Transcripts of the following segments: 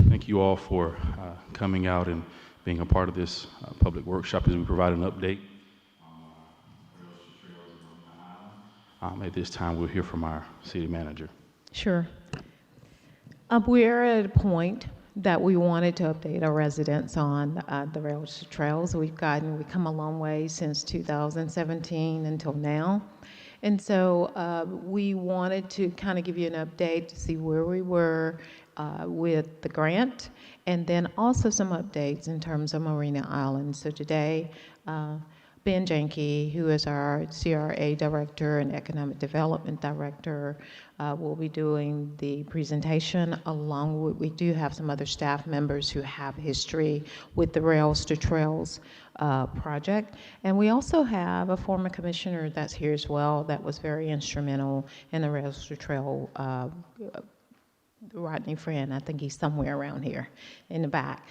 Thank you all for coming out and being a part of this public workshop as we provide an update. At this time, we'll hear from our city manager. Sure. We're at a point that we wanted to update our residents on the rails to trails. We've come a long way since 2017 until now. And so we wanted to kind of give you an update to see where we were with the grant, and then also some updates in terms of Marina Island. So today, Ben Janke, who is our CRA Director and Economic Development Director, will be doing the presentation along with, we do have some other staff members who have history with the Rails to Trails project. And we also have a former commissioner that's here as well that was very instrumental in the Rails to Trail, Rodney Friend. I think he's somewhere around here in the back.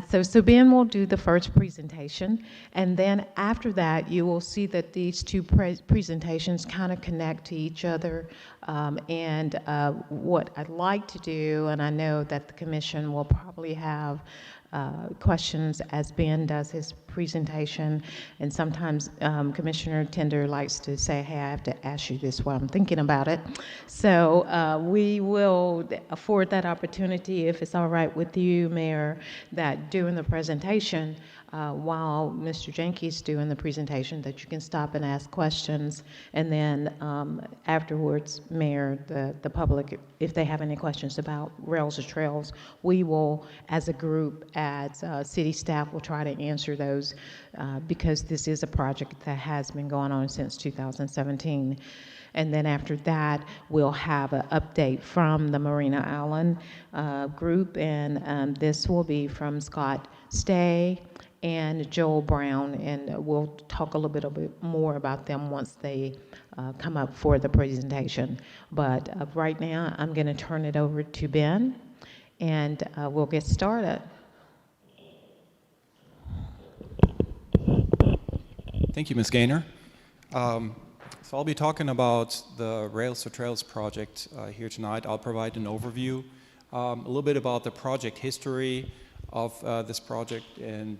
So Ben will do the first presentation, and then after that you will see that these two presentations kind of connect to each other. And what I'd like to do, and I know that the commission will probably have questions as Ben does his presentation, and sometimes Commissioner Tender likes to say, hey, I have to ask you this while I'm thinking about it. So we will afford that opportunity, if it's all right with you, Mayor, that during the presentation, while Mr. Janke's doing the presentation, that you can stop and ask questions, and then afterwards, Mayor, the public, if they have any questions about Rails to Trails, we will, as a group, as city staff, will try to answer those because this is a project that has been going on since 2017. And then after that, we'll have an update from the Marina Island group, and this will be from Scott Stay and Joel Brown, and we'll talk a little bit more about them once they come up for the presentation. But right now, I'm going to turn it over to Ben, and we'll get started. Thank you, Ms. Gaynor. So I'll be talking about the Rails to Trails project here tonight. I'll provide an overview, a little bit about the project history of this project, and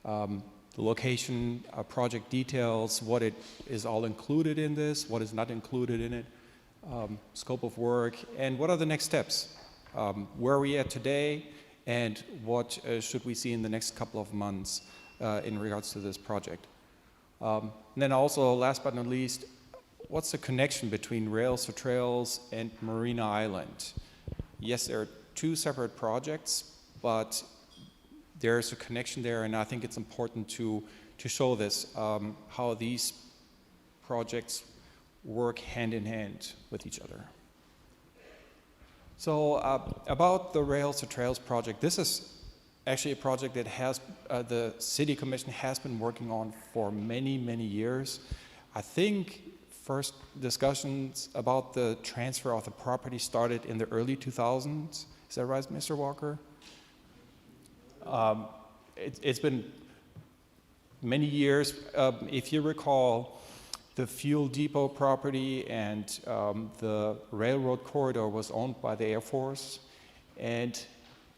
the location, project details, what it is all included in this, what is not included in it, scope of work, and what are the next steps. Where are we at today, and what should we see in the next couple of months in regards to this project. And then also, last but not least, what's the connection between Rails to Trails and Marina Island? Yes, there are two separate projects, but there's a connection there, and I think it's important to show this, how these projects work hand in hand with each other. So about the Rails to Trails project, this is actually a project that has the City Commission has been working on for many, many years. I think first discussions about the transfer of the property started in the early 2000s. Is that right, Mr. Walker? It's been many years. If you recall, the fuel depot property and the railroad corridor was owned by the Air Force, and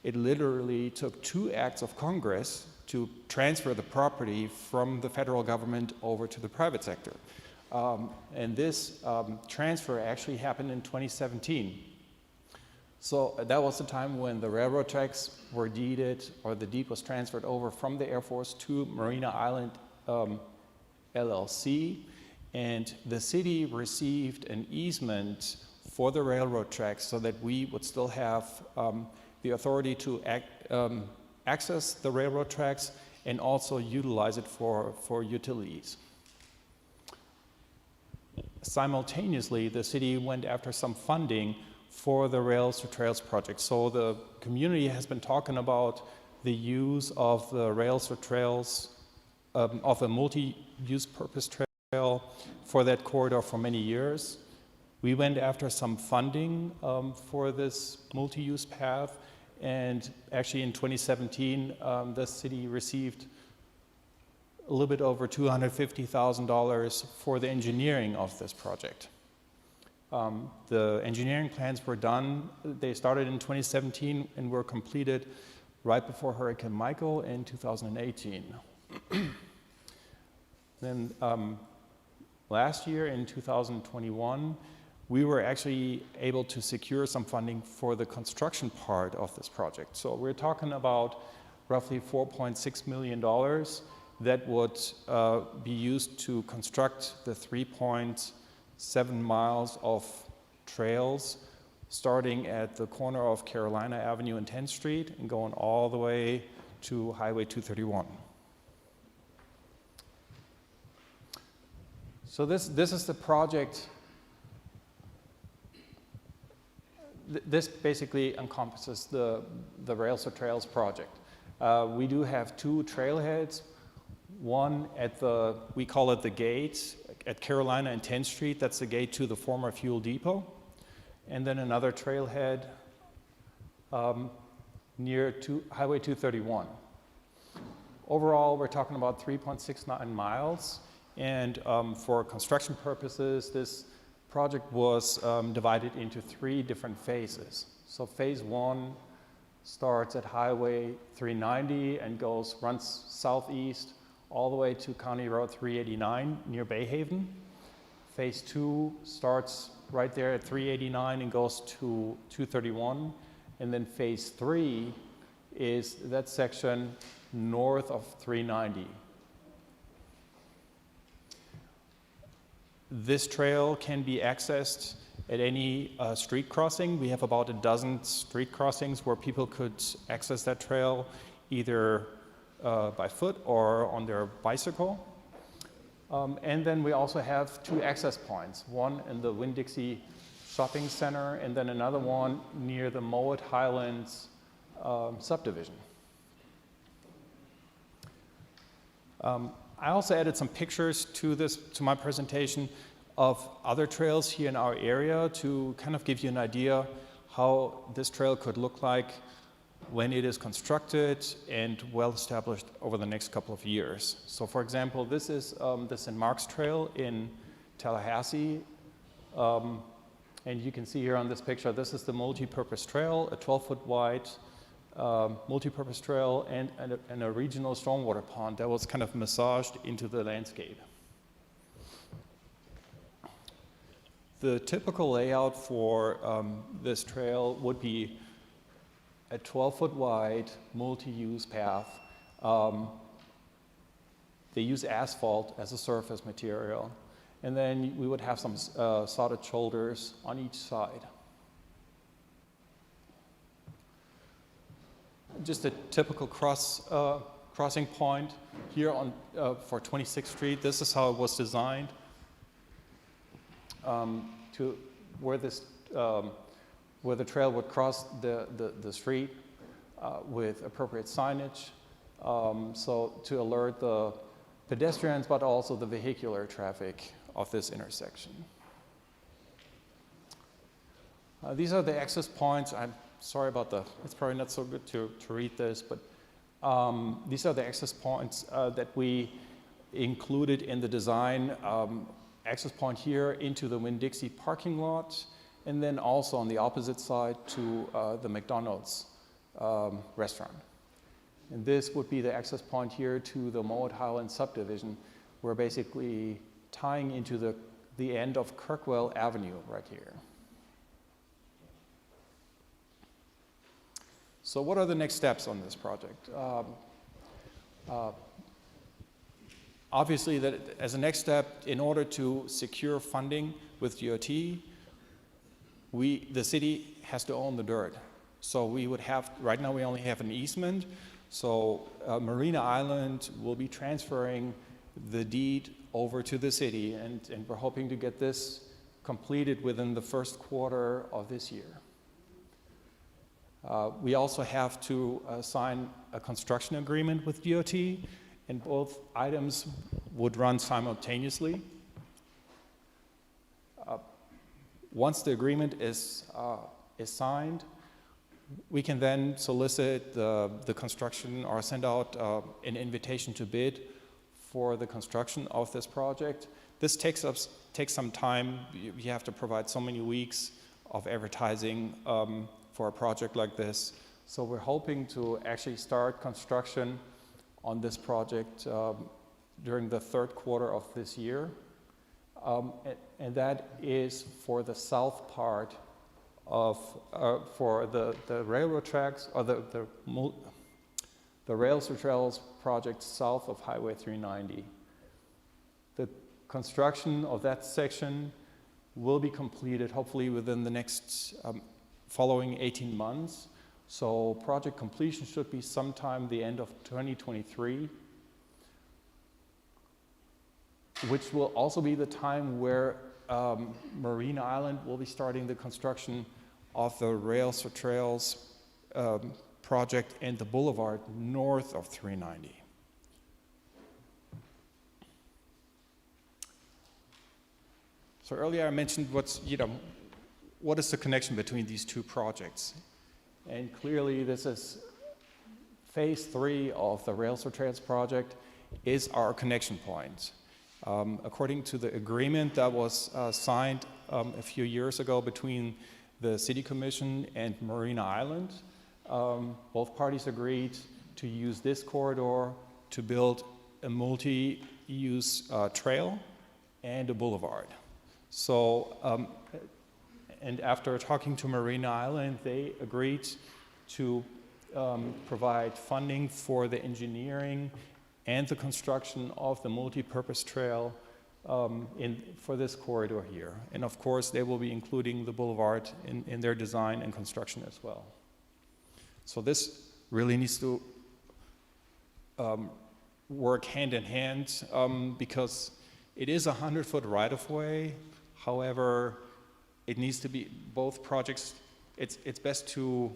it literally took 2 acts of Congress to transfer the property from the federal government over to the private sector. And this transfer actually happened in 2017. So that was the time when the railroad tracks were deeded, or the deed was transferred over from the Air Force to Marina Island LLC, and the city received an easement for the railroad tracks so that we would still have the authority to access the railroad tracks and also utilize it for utilities. Simultaneously, the city went after some funding for the Rails to Trails project. So the community has been talking about the use of the Rails to Trails, of a multi-use purpose trail for that corridor for many years. We went after some funding for this multi-use path, and actually in 2017, the city received a little bit over $250,000 for the engineering of this project. The engineering plans were done. They started in 2017 and were completed right before Hurricane Michael in 2018. Then last year in 2021, we were actually able to secure some funding for the construction part of this project. So we're talking about roughly $4.6 million that would be used to construct the 3.7 miles of trails starting at the corner of Carolina Avenue and 10th Street and going all the way to Highway 231. So this is the project. This basically encompasses the Rails to Trails project. We do have two trailheads, one at we call it the gate at Carolina and 10th Street. That's the gate to the former fuel depot. And then another trailhead near Highway 231. Overall, we're talking about 3.69 miles. And for construction purposes, this project was divided into 3 different phases. So phase 1 starts at Highway 390 and runs southeast all the way to County Road 389 near Bayhaven. Phase 2 starts right there at 389 and goes to 231. And then phase 3 is that section north of 390. This trail can be accessed at any street crossing. We have about a dozen street crossings where people could access that trail either by foot or on their bicycle. And then we also have 2 access points, one in the Winn-Dixie Shopping Center and then another one near the Mowat Highlands subdivision. I also added some pictures to my presentation of other trails here in our area to kind of give you an idea how this trail could look like when it is constructed and well established over the next couple of years. So for example, this is the St. Mark's Trail in Tallahassee. And you can see here on this picture, this is the multi-purpose trail, a 12-foot wide multi-purpose trail and a regional stormwater pond that was kind of massaged into the landscape. The typical layout for this trail would be a 12-foot wide multi-use path. They use asphalt as a surface material. And then we would have some solid shoulders on each side. Just a typical crossing point here for 26th Street. This is how it was designed to where the trail would cross the street with appropriate signage, so to alert the pedestrians, but also the vehicular traffic of this intersection. These are the access points. I'm sorry about it's probably not so good to read this, but these are the access points that we included in the design. Access point here into the Winn-Dixie parking lot, and then also on the opposite side to the McDonald's restaurant. And this would be the access point here to the Mowat Highlands subdivision. We're basically tying into the end of Kirkwell Avenue right here. So what are the next steps on this project? Obviously, as a next step, in order to secure funding with DOT, the city has to own the dirt. So we would have, right now we only have an easement, so Marina Island will be transferring the deed over to the city, and we're hoping to get this completed within the first quarter of this year. We also have to sign a construction agreement with DOT, and both items would run simultaneously. Once the agreement is signed, we can then solicit the construction or send out an invitation to bid for the construction of this project. This takes some time. You have to provide so many weeks of advertising for a project like this. So we're hoping to actually start construction on this project during the third quarter of this year. And that is for the south part of, for the railroad tracks, or the rails to trails project south of Highway 390. The construction of that section will be completed hopefully within the next following 18 months. So project completion should be sometime the end of 2023, which will also be the time where Marina Island will be starting the construction of the Rails to Trails project and the boulevard north of 390. So earlier I mentioned what is the connection between these two projects? And clearly this is phase 3 of the Rails to Trails project is our connection point. According to the agreement that was signed a few years ago between the City Commission and Marina Island, both parties agreed to use this corridor to build a multi-use trail and a boulevard. So, and after talking to Marina Island, they agreed to provide funding for the engineering and the construction of the multi-purpose trail for this corridor here. And of course, they will be including the boulevard in their design and construction as well. So this really needs to work hand in hand because it is a 100-foot right-of-way. However, it needs to be both projects. It's best to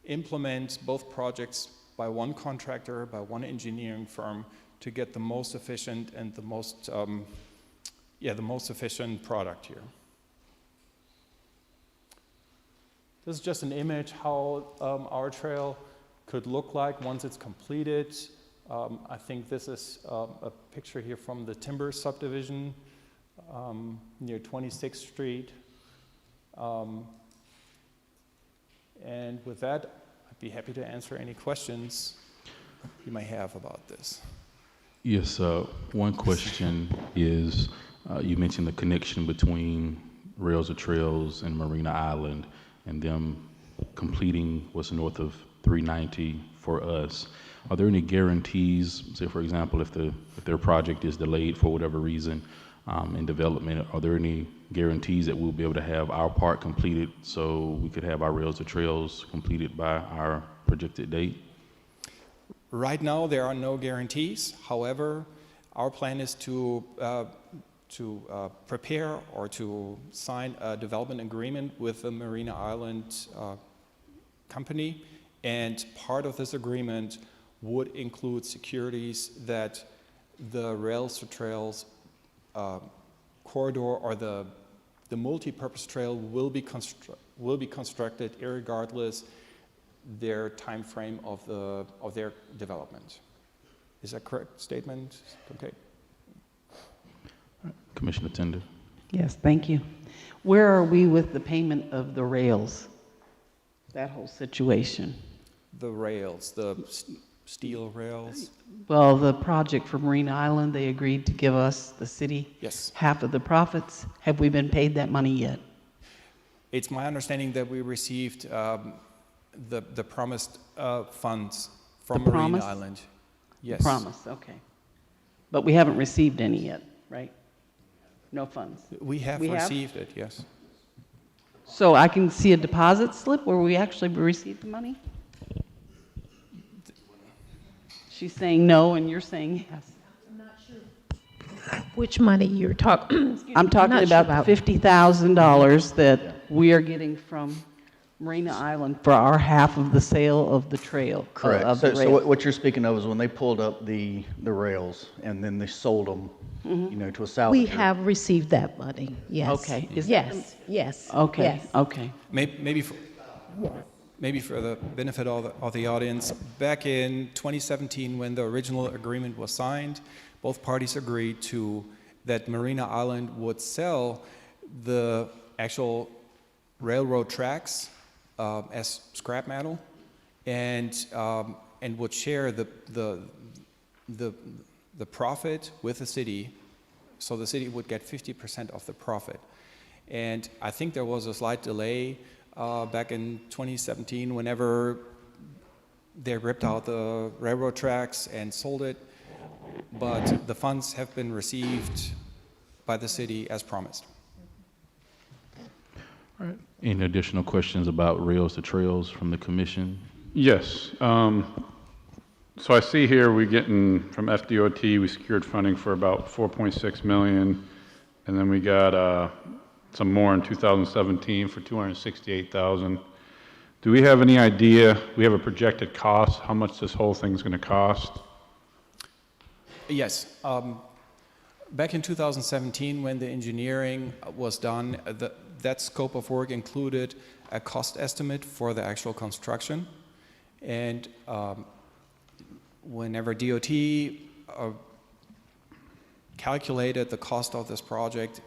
implement both projects by one contractor, by one engineering firm, to get the most efficient and the most efficient product here. This is just an image how our trail could look like once it's completed. I think this is a picture here from the Timber Subdivision near 26th Street. And with that, I'd be happy to answer any questions you may have about this. Yes, one question is, you mentioned the connection between Rails to Trails and Marina Island and them completing what's north of 390 for us. Are there any guarantees, say for example, if their project is delayed for whatever reason in development, are there any guarantees that we'll be able to have our part completed so we could have our Rails to Trails completed by our projected date? Right now, there are no guarantees. However, our plan is to prepare or to sign a development agreement with the Marina Island company, and part of this agreement would include securities that the Rails to Trails corridor or the multi-purpose trail will be constructed irregardless their time frame of their development. Is that correct statement? Okay. Commissioner Tender. Yes, thank you. Where are we with the payment of the rails? That whole situation. The rails, the steel rails? Well, the project for Marina Island, they agreed to give us, the city, Yes. half of the profits. Have we been paid that money yet? It's my understanding that we received the promised funds from The Marina promise? Island. Yes. Promise, okay. But we haven't received any yet, right? No funds. We have received it, yes. So I can see a deposit slip where we actually received the money? She's saying no, and you're saying yes. Which money you're talking? I'm talking about the $50,000 that we are getting from Marina Island for our half of the sale of the trail. Correct. Of the So rail. what you're speaking of is when they pulled up the rails and then they sold them, to a salvage. We have received that money, yes. Okay. Is that Yes, yes. Okay, yes. okay. Maybe for the benefit of the audience, back in 2017 when the original agreement was signed, both parties agreed to that Marina Island would sell the actual railroad tracks as scrap metal, and would share the profit with the city. So the city would get 50% of the profit. And I think there was a slight delay back in 2017 whenever they ripped out the railroad tracks and sold it, but the funds have been received by the city as promised. All right. Any additional questions about rails to trails from the commission? Yes. So I see here we getting from FDOT, we secured funding for about 4.6 million, and then we got some more in 2017 for 268,000. Do we have any idea? We have a projected cost, how much this whole thing's going to cost? Yes. Back in 2017, when the engineering was done, that scope of work included a cost estimate for the actual construction. And whenever DOT calculated the cost of this project,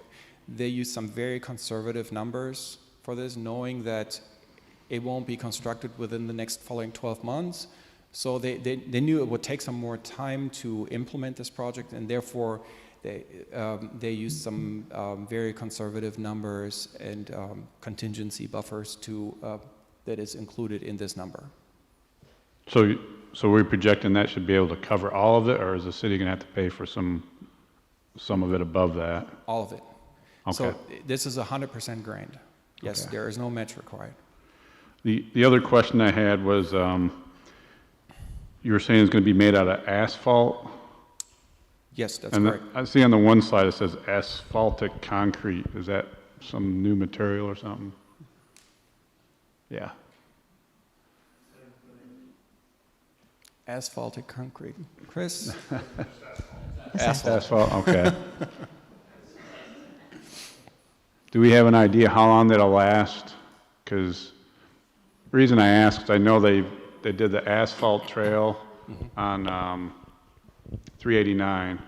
they used some very conservative numbers for this, knowing that it won't be constructed within the next following 12 months. So they knew it would take some more time to implement this project, and therefore they used some very conservative numbers and contingency buffers that is included in this number. So we're projecting that should be able to cover all of it, or is the city going to have to pay for some of it above that? All of it. Okay. So this is 100% grant. Yes, Okay. there is no match required. The other question I had was, you were saying it's going to be made out of asphalt? Yes, that's And correct. I see on the one slide it says asphaltic concrete. Is that some new material or something? Yeah. Asphaltic concrete. Chris? Asphalt, okay. Do we have an idea how long that'll last? Because the reason I ask is I know they did the asphalt trail on 389,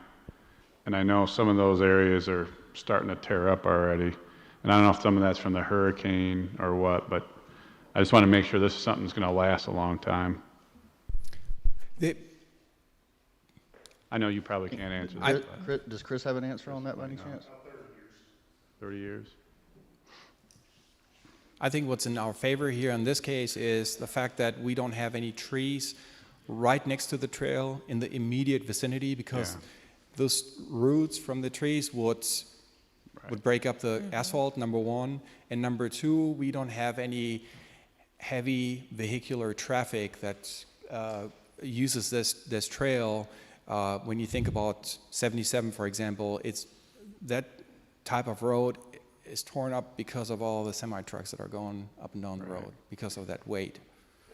and I know some of those areas are starting to tear up already. And I don't know if some of that's from the hurricane or what, but I just want to make sure this is something that's going to last a long time. I know you probably can't answer that. Does Chris have an answer on that by any chance? 30 years. I think what's in our favor here in this case is the fact that we don't have any trees right next to the trail in the immediate vicinity, because those roots from the trees would break up the asphalt, number one. And number two, we don't have any heavy vehicular traffic that uses this trail. When you think about 77, for example, it's that type of road is torn up because of all the semi-trucks that are going up and down the road because of that weight.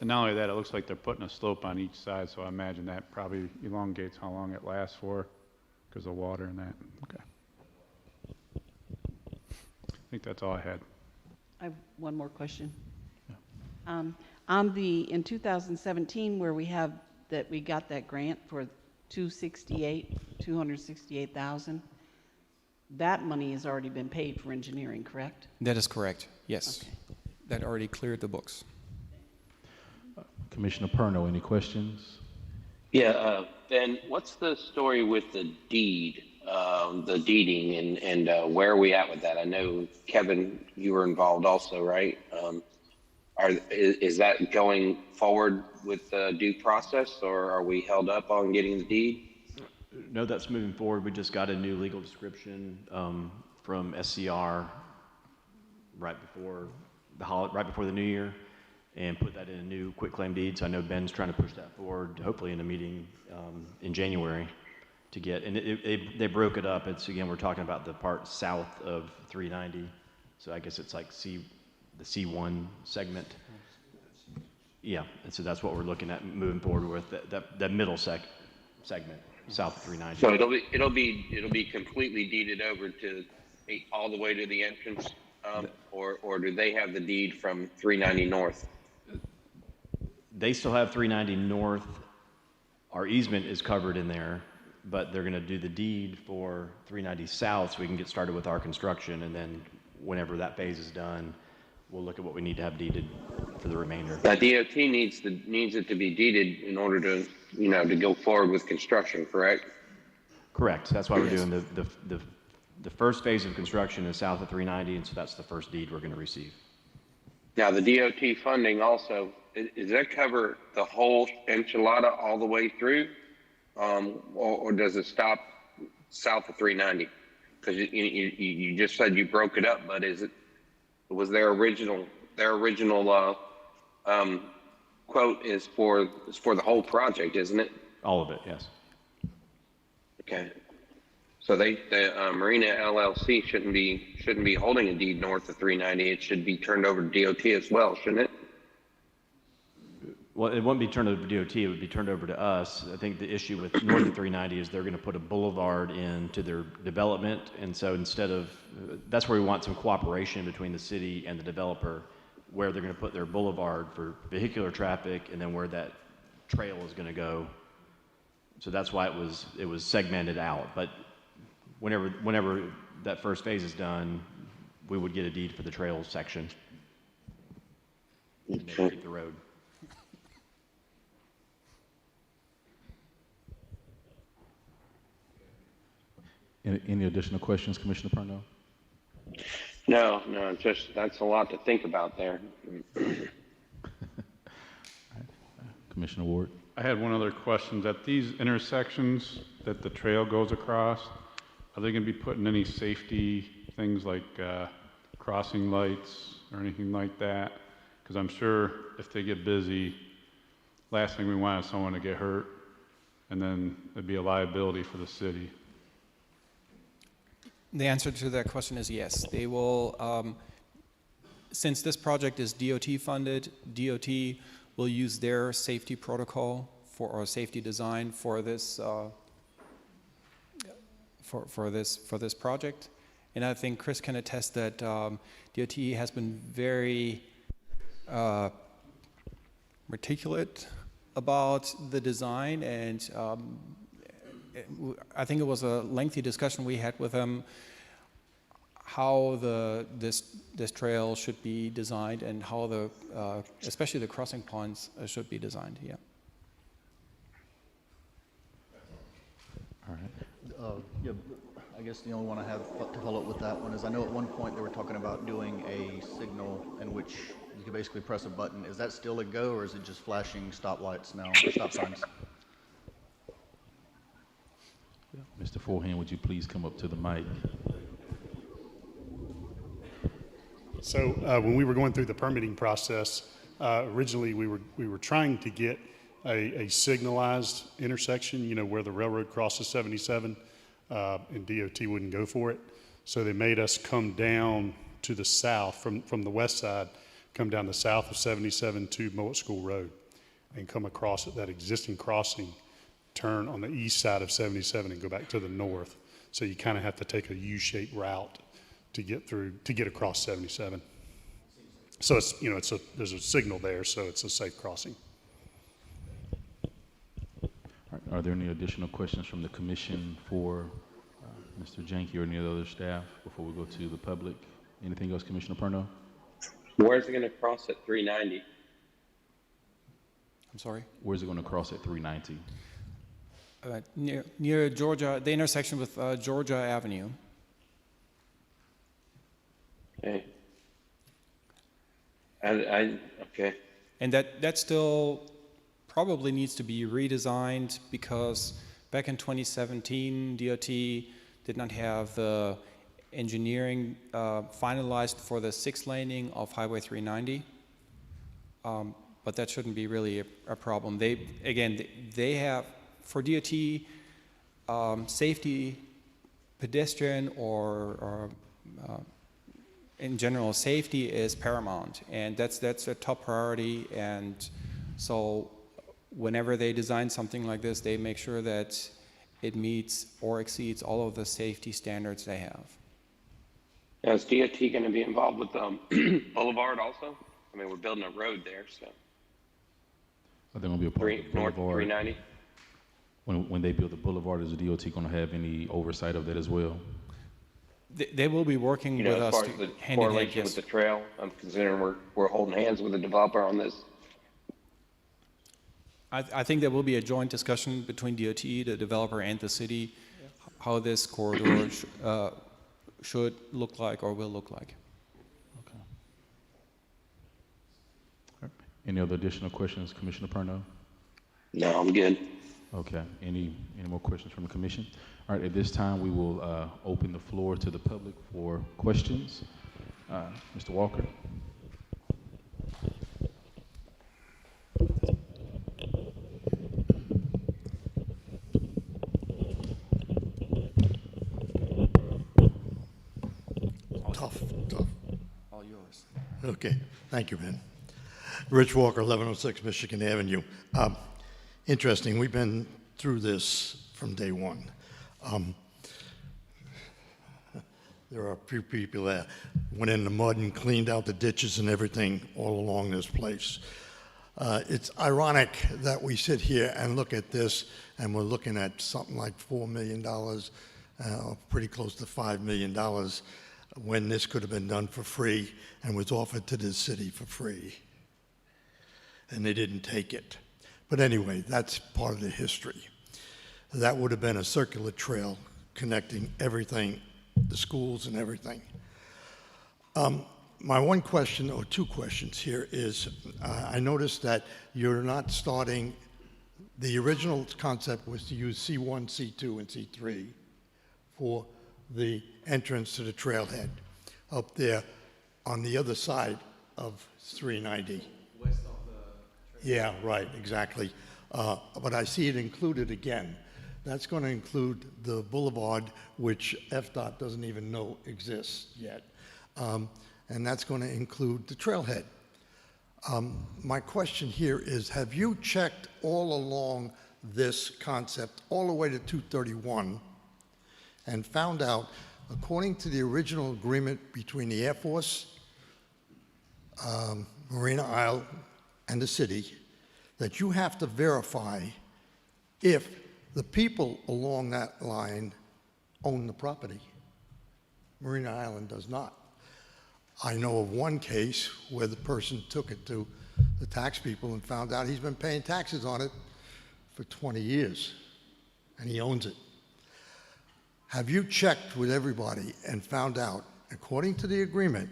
And not only that, it looks like they're putting a slope on each side, so I imagine that probably elongates how long it lasts for because of water and that. Okay. I think that's all I had. I have one more question. In 2017, where we got that grant for 268,000, that money has already been paid for engineering, correct? That is correct, yes. Okay. That already cleared the books. Commissioner Perno, any questions? Yeah, Ben, what's the story with the deed, the deeding, and where are we at with that? I know, Kevin, you were involved also, right? Is that going forward with due process, or are we held up on getting the deed? No, that's moving forward. We just got a new legal description from SCR right before the new year, and put that in a new quitclaim deed. So I know Ben's trying to push that forward, hopefully in a meeting in January to get. And they broke it up. It's, again, we're talking about the part south of 390. So I guess it's like the C1 segment. Yeah, and so that's what we're looking at moving forward with, that middle segment. South of 390. So it'll be completely deeded over to all the way to the entrance, or do they have the deed from 390 north? They still have 390 north. Our easement is covered in there, but they're gonna do the deed for 390 South so we can get started with our construction, and then whenever that phase is done, we'll look at what we need to have deeded for the remainder. Now, DOT needs it to be deeded in order to, to go forward with construction, correct? Correct, that's why we're doing the first phase of construction is south of 390, and so that's the first deed we're gonna receive. Now, the DOT funding also, does that cover the whole enchilada all the way through? Or does it stop south of 390? Because you just said you broke it up, but was their original quote is for the whole project, isn't it? All of it, yes. Okay. So the Marina LLC shouldn't be holding a deed north of 390. It should be turned over to DOT as well, shouldn't it? Well, it wouldn't be turned over to DOT, it would be turned over to us. I think the issue with north of 390 is they're gonna put a boulevard into their development, and so instead of, that's where we want some cooperation between the city and the developer, where they're gonna put their boulevard for vehicular traffic, and then where that trail is gonna go. So that's why it was segmented out, but whenever that first phase is done, we would get a deed for the trail section. And then keep the road. Any additional questions, Commissioner Purnell? No, just that's a lot to think about there. Commissioner Ward? I had one other question. At these intersections that the trail goes across, are they going to be putting any safety things like crossing lights or anything like that? Because I'm sure if they get busy, last thing we want is someone to get hurt, and then it'd be a liability for the city. The answer to that question is yes. They will, since this project is DOT funded, DOT will use their safety protocol or safety design for this for this project. And I think Chris can attest that DOT has been very meticulous about the design, and I think it was a lengthy discussion we had with them how this trail should be designed and how especially the crossing points should be designed. Yeah. All right. Yeah, I guess the only one I have to follow up with that one is I know at one point they were talking about doing a signal in which you could basically press a button. Is that still a go, or is it just flashing stoplights now, stop signs? Mr. Forehand, would you please come up to the mic? So when we were going through the permitting process, originally we were trying to get a signalized intersection, where the railroad crosses 77, and DOT wouldn't go for it. So they made us come down to the south, from the west side, come down the south of 77 to Mowat School Road and come across at that existing crossing, turn on the east side of 77 and go back to the north. So you kind of have to take a U-shaped route to get across 77. So it's, there's a signal there, so it's a safe crossing. All right. Are there any additional questions from the commission for Mr. Janke or any of the other staff before we go to the public? Anything else, Commissioner Purnell? Where's it going to cross at 390? I'm sorry? Where's it going to cross at 390? Near Georgia, the intersection with Georgia Avenue. Okay. Okay. And that still probably needs to be redesigned because back in 2017, DOT did not have the engineering finalized for the 6 laning of Highway 390. But that shouldn't be really a problem. They have, for DOT, safety, pedestrian or in general, safety is paramount, and that's a top priority. And so whenever they design something like this, they make sure that it meets or exceeds all of the safety standards they have. Now, is DOT going to be involved with Boulevard also? I mean, we're building a road there, so. Are they going to be a part of the North boulevard? 390? when they build the boulevard, is the DOT going to have any oversight of that as well? They will be working You know, with as us far as the hand in hand, correlation yes. with the trail, I'm considering we're holding hands with the developer on this. I think there will be a joint discussion between DOT, the developer, and the city, how this corridor should look like or will look like. Okay. All right. Any other additional questions, Commissioner Perno? No, I'm good. Okay. Any more questions from the commission? All right. At this time, we will open the floor to the public for questions. Mr. Walker. Tough. All yours. Okay, thank you, man. Rich Walker, 1106 Michigan Avenue. Interesting, we've been through this from day one. There are a few people that went in the mud and cleaned out the ditches and everything all along this place. It's ironic that we sit here and look at this and we're looking at something like $4 million, pretty close to $5 million, when this could have been done for free and was offered to the city for free. And they didn't take it. But anyway, that's part of the history. That would have been a circular trail connecting everything, the schools and everything. My one question, or two questions here, is I noticed that you're not starting, the original concept was to use C1, C2, and C3 for the entrance to the trailhead up there on the other side of 390. West of the Yeah, right, exactly. But I see it included again. That's going to include the boulevard, which FDOT doesn't even know exists yet. And that's going to include the trailhead. My question here is, have you checked all along this concept all the way to 231 and found out, according to the original agreement between the Air Force, Marina Isle, and the city, that you have to verify if the people along that line own the property? Marina Island does not. I know of one case where the person took it to the tax people and found out he's been paying taxes on it for 20 years, and he owns it. Have you checked with everybody and found out, according to the agreement,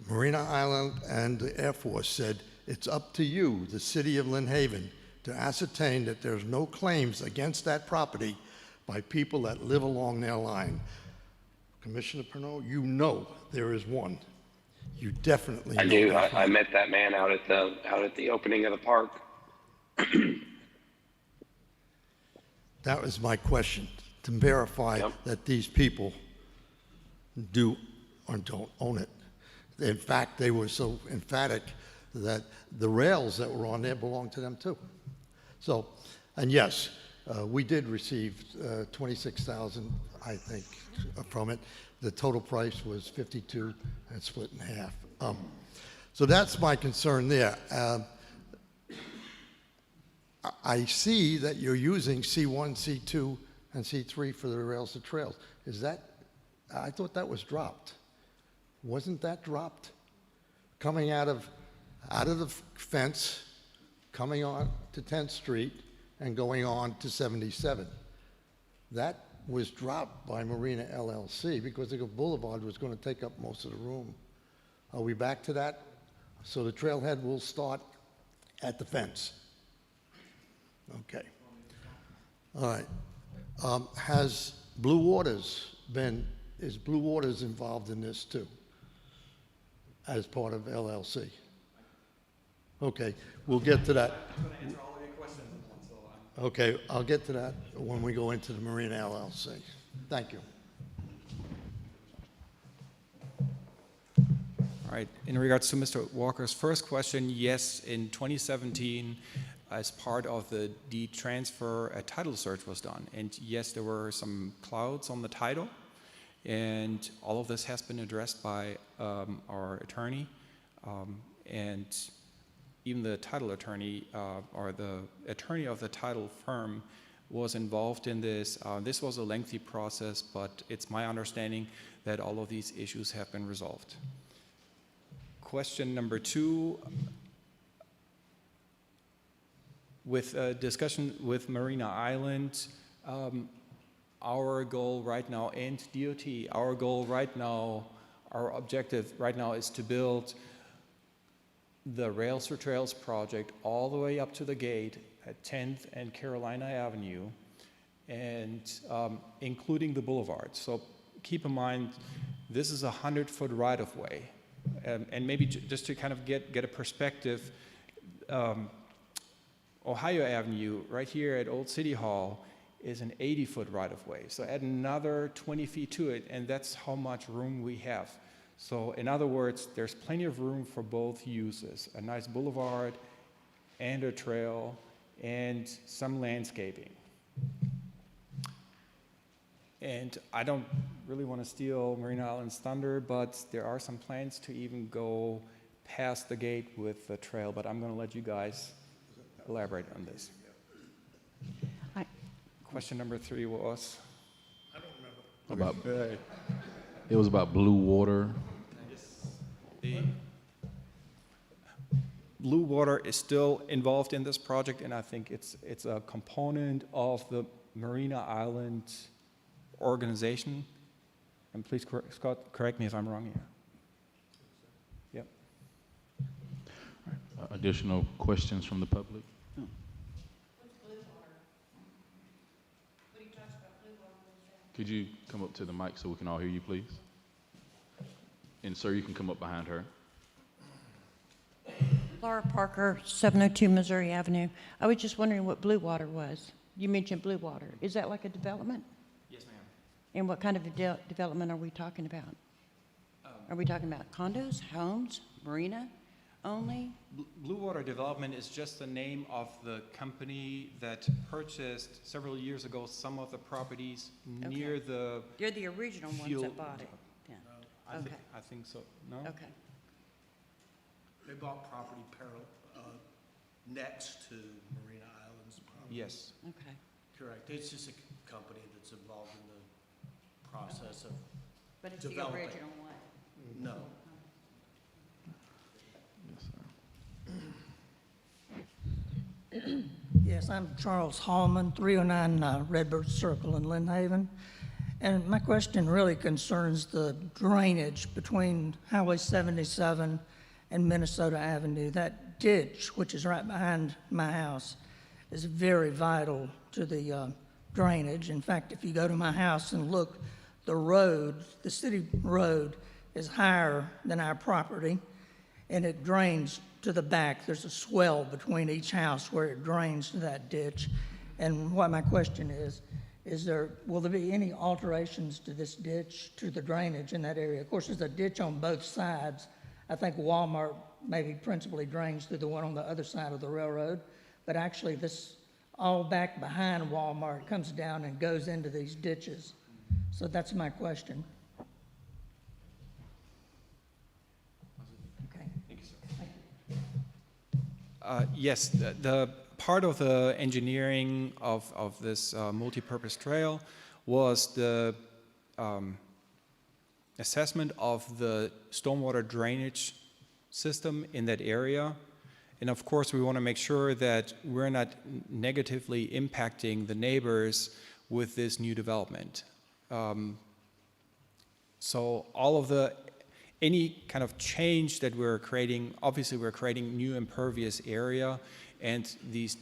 Marina Island and the Air Force said it's up to you, the city of Lynn Haven, to ascertain that there's no claims against that property by people that live along their line? Commissioner Pernod, you know there is one. You definitely know. I do. there's I one. met that man out at the opening of the park. That was my question, to verify Yep. that these people do or don't own it. In fact, they were so emphatic that the rails that were on there belonged to them too. So, and yes, we did receive 26,000, I think, from it. The total price was 52 and split in half. So that's my concern there. I see that you're using C1, C2, and C3 for the rails to trails. Is that, I thought that was dropped. Wasn't that dropped? Coming out of the fence, coming on to 10th Street, and going on to 77. That was dropped by Marina LLC because the boulevard was going to take up most of the room. Are we back to that? So the trailhead will start at the fence. Okay. All right. Has Blue Waters is Blue Waters involved in this too, as part of LLC? Okay, we'll get to that. Okay, I'll get to that when we go into the Marina LLC. Thank you. All right, in regards to Mr. Walker's first question, yes, in 2017, as part of the deed transfer, a title search was done. And yes, there were some clouds on the title, and all of this has been addressed by our attorney, and even the title attorney, or the attorney of the title firm, was involved in this. This was a lengthy process, but it's my understanding that all of these issues have been resolved. Question number 2, with discussion with Marina Island, our goal right now, and DOT, our goal right now, our objective right now is to build the Rails for Trails project all the way up to the gate at 10th and Carolina Avenue, and including the boulevard. So keep in mind, this is a 100-foot right-of-way. And maybe just to kind of get a perspective, Ohio Avenue, right here at Old City Hall, is an 80-foot right-of-way. So add another 20 feet to it, and that's how much room we have. So in other words, there's plenty of room for both uses, a nice boulevard and a trail and some landscaping. And I don't really want to steal Marina Island's thunder, but there are some plans to even go past the gate with the trail, but I'm going to let you guys elaborate on this. Question number 3 was? I don't remember. It was about blue water. The Blue Water is still involved in this project, and I think it's a component of the Marina Island organization. And please, Scott, correct me if I'm wrong here. Yep. Additional questions from the public? Could you come up to the mic so we can all hear you, please? And sir, you can come up behind her. Laura Parker, 702 Missouri Avenue. I was just wondering what Blue Water was. You mentioned Blue Water. Is that like a development? Yes, ma'am. And what kind of development are we talking about? Are we talking about condos, homes, marina only? Blue Water Development is just the name of the company that purchased several years ago some of the properties near the They're the original ones fuel that bought it. Yeah. Okay. I think so. No? Okay. They bought property next to Marina Islands. Property. Yes. Okay. Correct. It's just a company that's involved in the process of But it's developing. the original one. No. Yes, sir. Yes, I'm Charles Hallman, 309 Redbird Circle in Lynn Haven. And my question really concerns the drainage between Highway 77 and Minnesota Avenue. That ditch, which is right behind my house, is very vital to the drainage. In fact, if you go to my house and look, the road, the city road, is higher than our property, and it drains to the back. There's a swell between each house where it drains to that ditch. And what my question is will there be any alterations to this ditch, to the drainage in that area? Of course, there's a ditch on both sides. I think Walmart maybe principally drains through the one on the other side of the railroad, but actually this all back behind Walmart comes down and goes into these ditches. So that's my question. Okay. Thank you, sir. Yes, the part of the engineering of this multi-purpose trail was the assessment of the stormwater drainage system in that area. And of course, we want to make sure that we're not negatively impacting the neighbors with this new development. So all of any kind of change that we're creating, obviously we're creating new impervious area, and these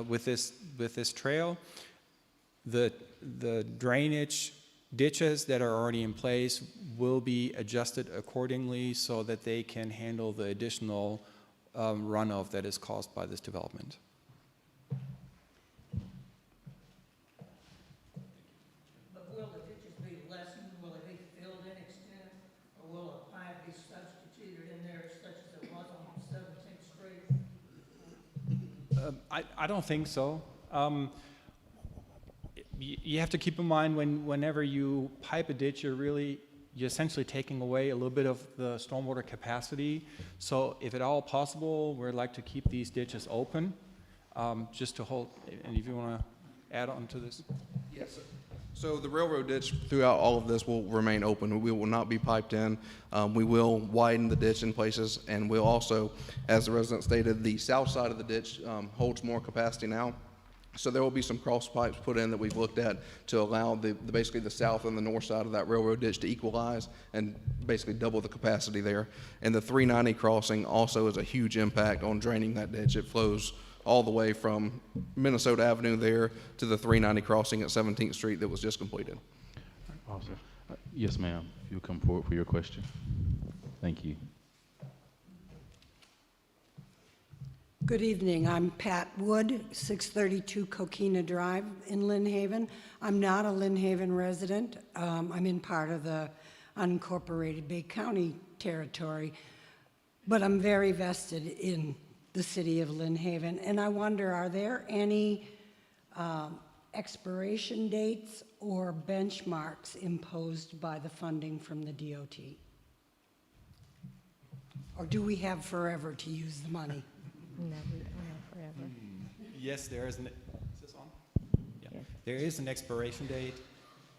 with this trail, the drainage ditches that are already in place will be adjusted accordingly so that they can handle the additional runoff that is caused by this development. But will the ditches be lessened? Will it be filled in extent? Or will a pipe be substituted in there such as it was on 17th Street? I don't think so. You have to keep in mind whenever you pipe a ditch, you're essentially taking away a little bit of the stormwater capacity. So if at all possible, we'd like to keep these ditches open, just to hold, and if you want to add on to this? Yes, sir. So the railroad ditch throughout all of this will remain open. We will not be piped in. We will widen the ditch in places, and we'll also, as the resident stated, the south side of the ditch holds more capacity now. So there will be some cross pipes put in that we've looked at to allow basically the south and the north side of that railroad ditch to equalize and basically double the capacity there. And the 390 crossing also is a huge impact on draining that ditch. It flows all the way from Minnesota Avenue there to the 390 crossing at 17th Street that was just completed. Awesome. Yes, ma'am. If you'll come forward for your question. Thank you. Good evening. I'm Pat Wood, 632 Coquina Drive in Lynn Haven. I'm not a Lynn Haven resident. I'm in part of the unincorporated Bay County territory, but I'm very vested in the city of Lynn Haven. And I wonder, are there any expiration dates or benchmarks imposed by the funding from the DOT? Or do we have forever to use the money? No, we don't have forever. Yes, there is an, is this on? Yeah. Yes. There is an expiration date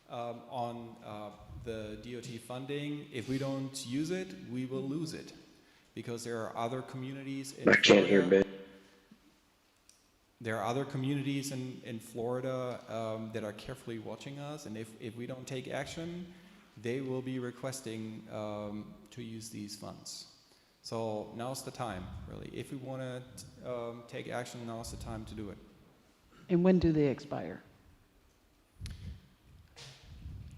on the DOT funding. If we don't use it, we will lose it, because there are other communities in I can't hear Florida. Ben. There are other communities in Florida that are carefully watching us, and if we don't take action, they will be requesting to use these funds. So now's the time, really. If we want to take action, now's the time to do it. And when do they expire?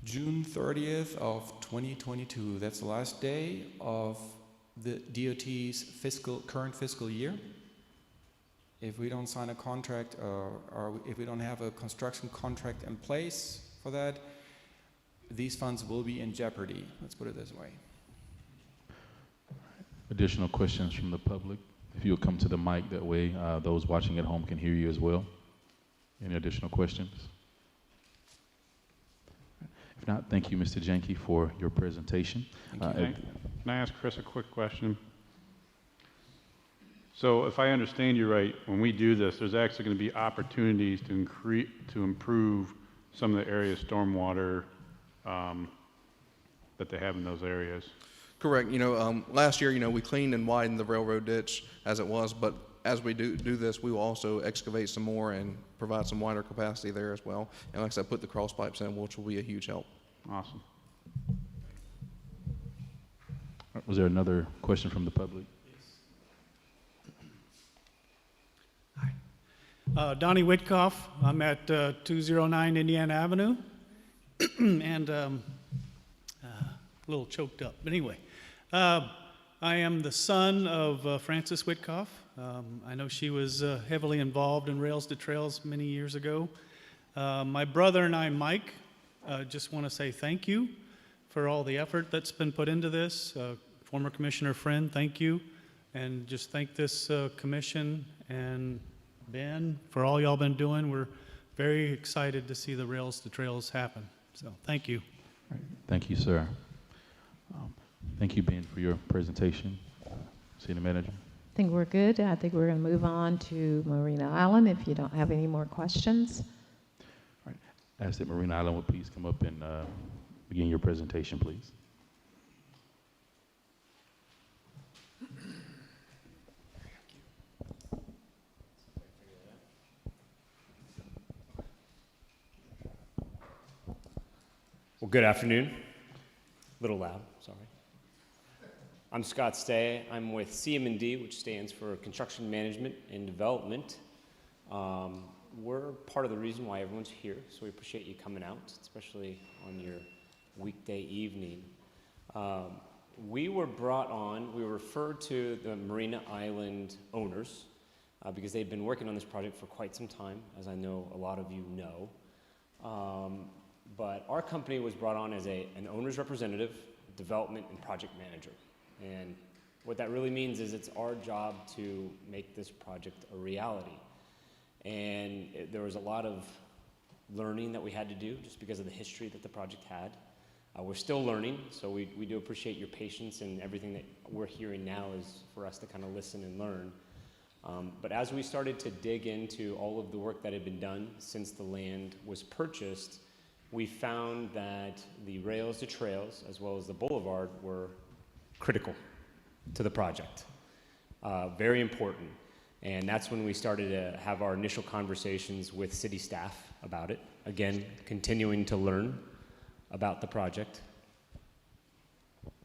June 30th of 2022. That's the last day of the DOT's current fiscal year. If we don't sign a contract or if we don't have a construction contract in place for that, these funds will be in jeopardy. Let's put it this way. Additional questions from the public? If you'll come to the mic, that way those watching at home can hear you as well. Any additional questions? If not, thank you, Mr. Janke, for your presentation. Can I ask Chris a quick question? So if I understand you right, when we do this, there's actually going to be opportunities to improve some of the area's stormwater that they have in those areas. Correct. Last year, we cleaned and widened the railroad ditch as it was, but as we do this, we will also excavate some more and provide some wider capacity there as well. And like I said, put the cross pipes in, which will be a huge help. Awesome. Was there another question from the public? Donnie Witkoff. I'm at 209 Indiana Avenue, and a little choked up. But anyway, I am the son of Frances Witkoff. I know she was heavily involved in Rails to Trails many years ago. My brother and I, Mike, just want to say thank you for all the effort that's been put into this. Former Commissioner Friend, thank you. And just thank this commission and Ben for all y'all been doing. We're very excited to see the Rails to Trails happen. So thank you. Right. Thank you, sir. Thank you, Ben, for your presentation. City Manager. I think we're good. I think we're going to move on to Marina Island if you don't have any more questions. All right. Ask that Marina Island would please come up and begin your presentation, please. Well, good afternoon. A little loud, sorry. I'm Scott Stay. I'm with CM&D, which stands for Construction Management and Development. We're part of the reason why everyone's here, so we appreciate you coming out, especially on your weekday evening. We were referred to the Marina Island owners because they've been working on this project for quite some time, as I know a lot of you know. But our company was brought on as an owner's representative, development and project manager. And what that really means is it's our job to make this project a reality. And there was a lot of learning that we had to do just because of the history that the project had. We're still learning, so we do appreciate your patience, and everything that we're hearing now is for us to kind of listen and learn. But as we started to dig into all of the work that had been done since the land was purchased, we found that the rails to trails, as well as the boulevard, were critical to the project. Very important. And that's when we started to have our initial conversations with city staff about it. Again, continuing to learn about the project.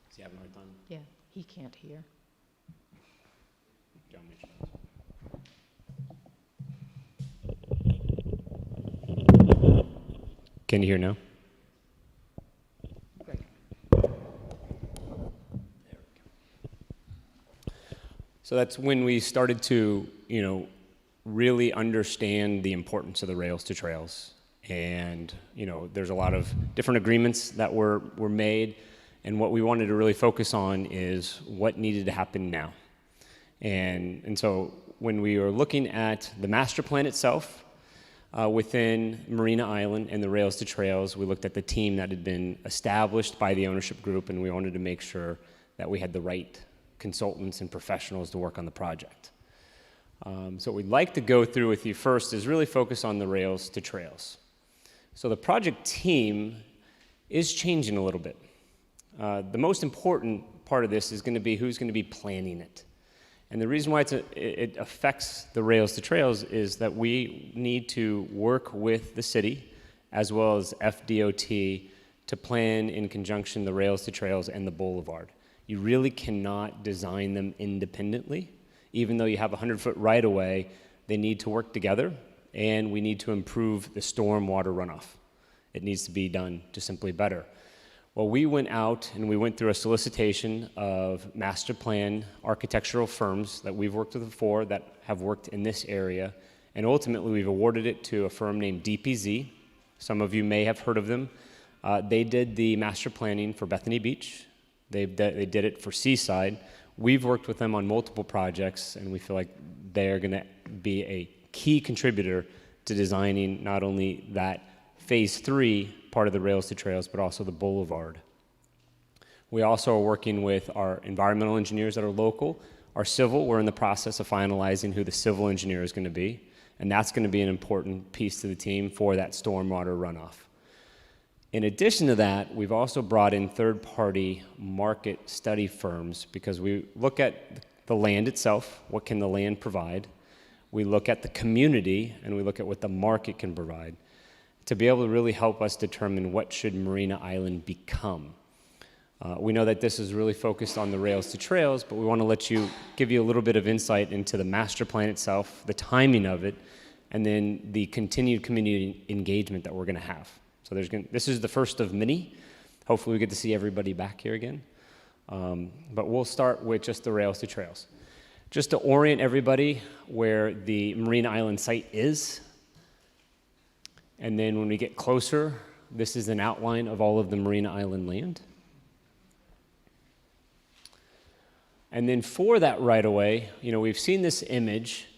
Is he having a hard time? Yeah, he can't hear. John mentioned that. Can you hear now? Great. So that's when we started to, really understand the importance of the rails to trails. And, there's a lot of different agreements that were made. And what we wanted to really focus on is what needed to happen now. And so when we were looking at the master plan itself, within Marina Island and the rails to trails, we looked at the team that had been established by the ownership group, and we wanted to make sure that we had the right consultants and professionals to work on the project. So what we'd like to go through with you first is really focus on the rails to trails. So the project team is changing a little bit. The most important part of this is going to be who's going to be planning it. And the reason why it affects the rails to trails is that we need to work with the city as well as FDOT to plan in conjunction the rails to trails and the boulevard. You really cannot design them independently. Even though you have a 100-foot right-of-way, they need to work together, and we need to improve the stormwater runoff. It needs to be done just simply better. Well, we went out and we went through a solicitation of master plan architectural firms that we've worked with before that have worked in this area, and ultimately we've awarded it to a firm named DPZ. Some of you may have heard of them. They did the master planning for Bethany Beach. They did it for Seaside. We've worked with them on multiple projects, and we feel like they're going to be a key contributor to designing not only that Phase 3 part of the rails to trails, but also the boulevard. We also are working with our environmental engineers that are local. Our civil, we're in the process of finalizing who the civil engineer is going to be, and that's going to be an important piece to the team for that stormwater runoff. In addition to that, we've also brought in third-party market study firms because we look at the land itself, what can the land provide, we look at the community, and we look at what the market can provide to be able to really help us determine what should Marina Island become. We know that this is really focused on the rails to trails, but we want to give you a little bit of insight into the master plan itself, the timing of it, and then the continued community engagement that we're going to have. So this is the first of many. Hopefully we get to see everybody back here again. But we'll start with just the rails to trails. Just to orient everybody where the Marina Island site is, and then when we get closer, this is an outline of all of the Marina Island land. And then for that right-of-way, we've seen this image,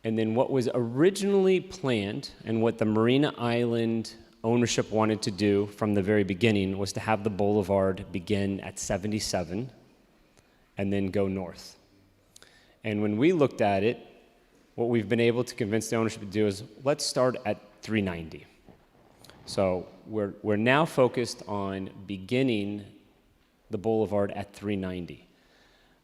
and then what was originally planned and what the Marina Island ownership wanted to do from the very beginning was to have the boulevard begin at 77 and then go north. And when we looked at it, what we've been able to convince the ownership to do is let's start at 390. So we're now focused on beginning the boulevard at 390.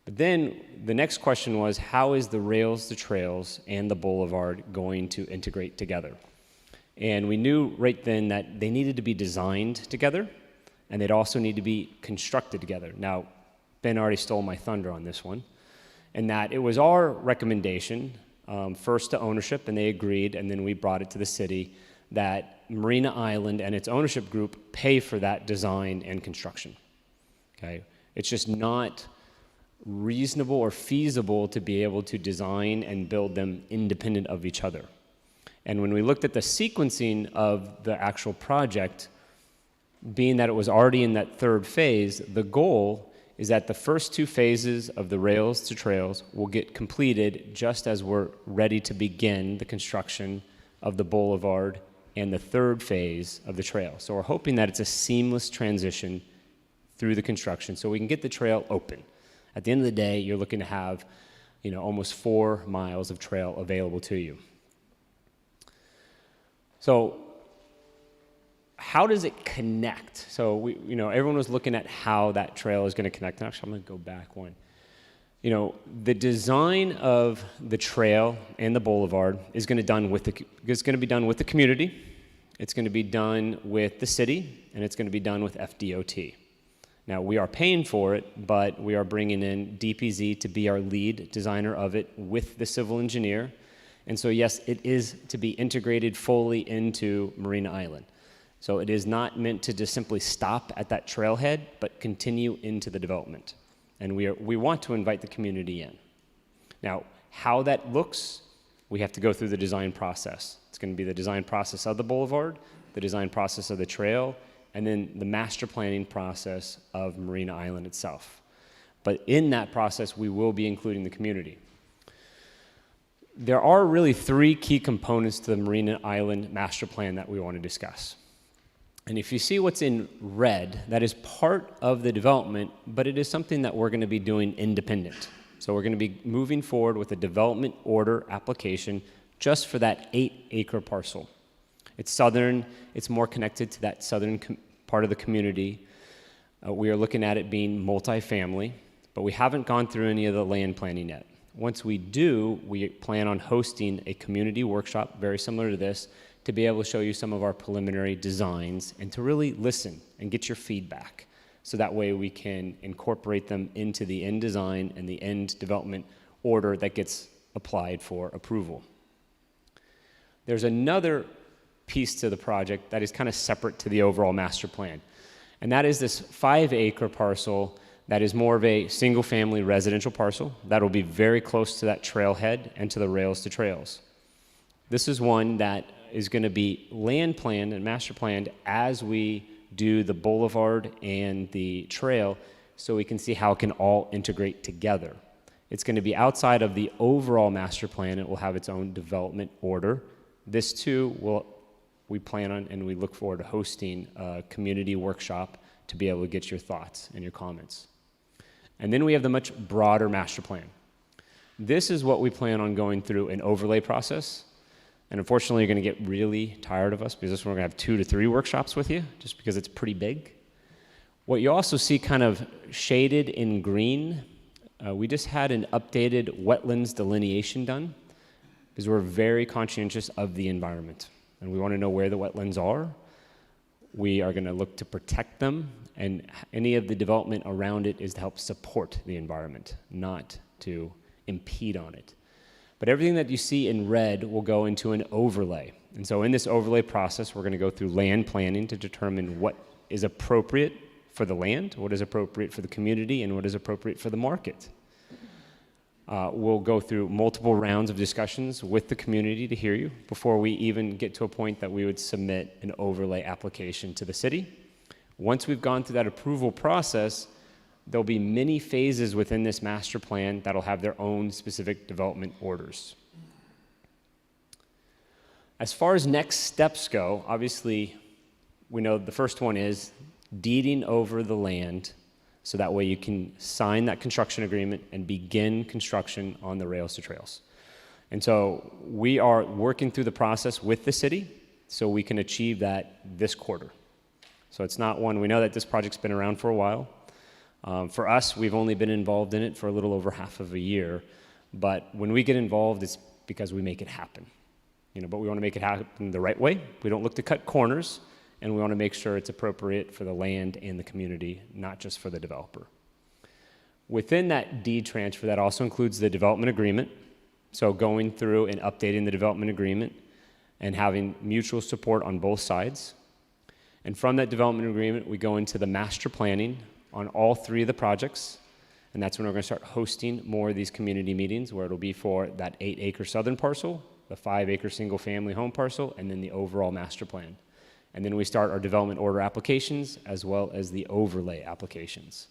But then the next question was, how is the rails to trails and the boulevard going to integrate together? And we knew right then that they needed to be designed together, and they'd also need to be constructed together. Now, Ben already stole my thunder on this one, in that it was our recommendation, first to ownership, and they agreed, and then we brought it to the city, that Marina Island and its ownership group pay for that design and construction. Okay? It's just not reasonable or feasible to be able to design and build them independent of each other. And when we looked at the sequencing of the actual project, being that it was already in that third phase, the goal is that the first two phases of the rails to trails will get completed just as we're ready to begin the construction of the boulevard and the third phase of the trail. So we're hoping that it's a seamless transition through the construction so we can get the trail open. At the end of the day, you're looking to have almost 4 miles of trail available to you. So how does it connect? So everyone was looking at how that trail is going to connect. And actually, I'm going to go back one. The design of the trail and the boulevard is going to be done with the community. It's going to be done with the city, and it's going to be done with FDOT. Now, we are paying for it, but we are bringing in DPZ to be our lead designer of it with the civil engineer. And so, yes, it is to be integrated fully into Marina Island. So it is not meant to just simply stop at that trailhead, but continue into the development. And we want to invite the community in. Now, how that looks, we have to go through the design process. It's going to be the design process of the boulevard, the design process of the trail, and then the master planning process of Marina Island itself. But in that process, we will be including the community. There are really 3 key components to the Marina Island master plan that we want to discuss. And if you see what's in red, that is part of the development, but it is something that we're going to be doing independent. So we're going to be moving forward with a development order application just for that 8-acre parcel. It's southern, it's more connected to that southern part of the community. We are looking at it being multifamily, but we haven't gone through any of the land planning yet. Once we do, we plan on hosting a community workshop very similar to this to be able to show you some of our preliminary designs and to really listen and get your feedback. So that way we can incorporate them into the end design and the end development order that gets applied for approval. There's another piece to the project that is kind of separate to the overall master plan. And that is this 5-acre parcel that is more of a single-family residential parcel that will be very close to that trailhead and to the rails to trails. This is one that is going to be land planned and master planned as we do the boulevard and the trail so we can see how it can all integrate together. It's going to be outside of the overall master plan. It will have its own development order. This too we plan on and we look forward to hosting a community workshop to be able to get your thoughts and your comments. And then we have the much broader master plan. This is what we plan on going through an overlay process. And unfortunately, you're going to get really tired of us because this one we're going to have 2 to 3 workshops with you just because it's pretty big. What you also see kind of shaded in green, we just had an updated wetlands delineation done because we're very conscientious of the environment. And we want to know where the wetlands are. We are going to look to protect them, and any of the development around it is to help support the environment, not to impede on it. But everything that you see in red will go into an overlay. And so in this overlay process, we're going to go through land planning to determine what is appropriate for the land, what is appropriate for the community, and what is appropriate for the market. We'll go through multiple rounds of discussions with the community to hear you before we even get to a point that we would submit an overlay application to the city. Once we've gone through that approval process, there'll be many phases within this master plan that'll have their own specific development orders. As far as next steps go, obviously, we know the first one is deeding over the land so that way you can sign that construction agreement and begin construction on the rails to trails. And so we are working through the process with the city so we can achieve that this quarter. So it's not one, we know that this project's been around for a while. For us, we've only been involved in it for a little over half of a year, but when we get involved, it's because we make it happen. But we want to make it happen the right way. We don't look to cut corners, and we want to make sure it's appropriate for the land and the community, not just for the developer. Within that deed transfer, that also includes the development agreement, so going through and updating the development agreement and having mutual support on both sides. And from that development agreement, we go into the master planning on all 3 of the projects, and that's when we're going to start hosting more of these community meetings where it'll be for that 8-acre southern parcel, the 5-acre single-family home parcel, and then the overall master plan. And then we start our development order applications as well as the overlay applications.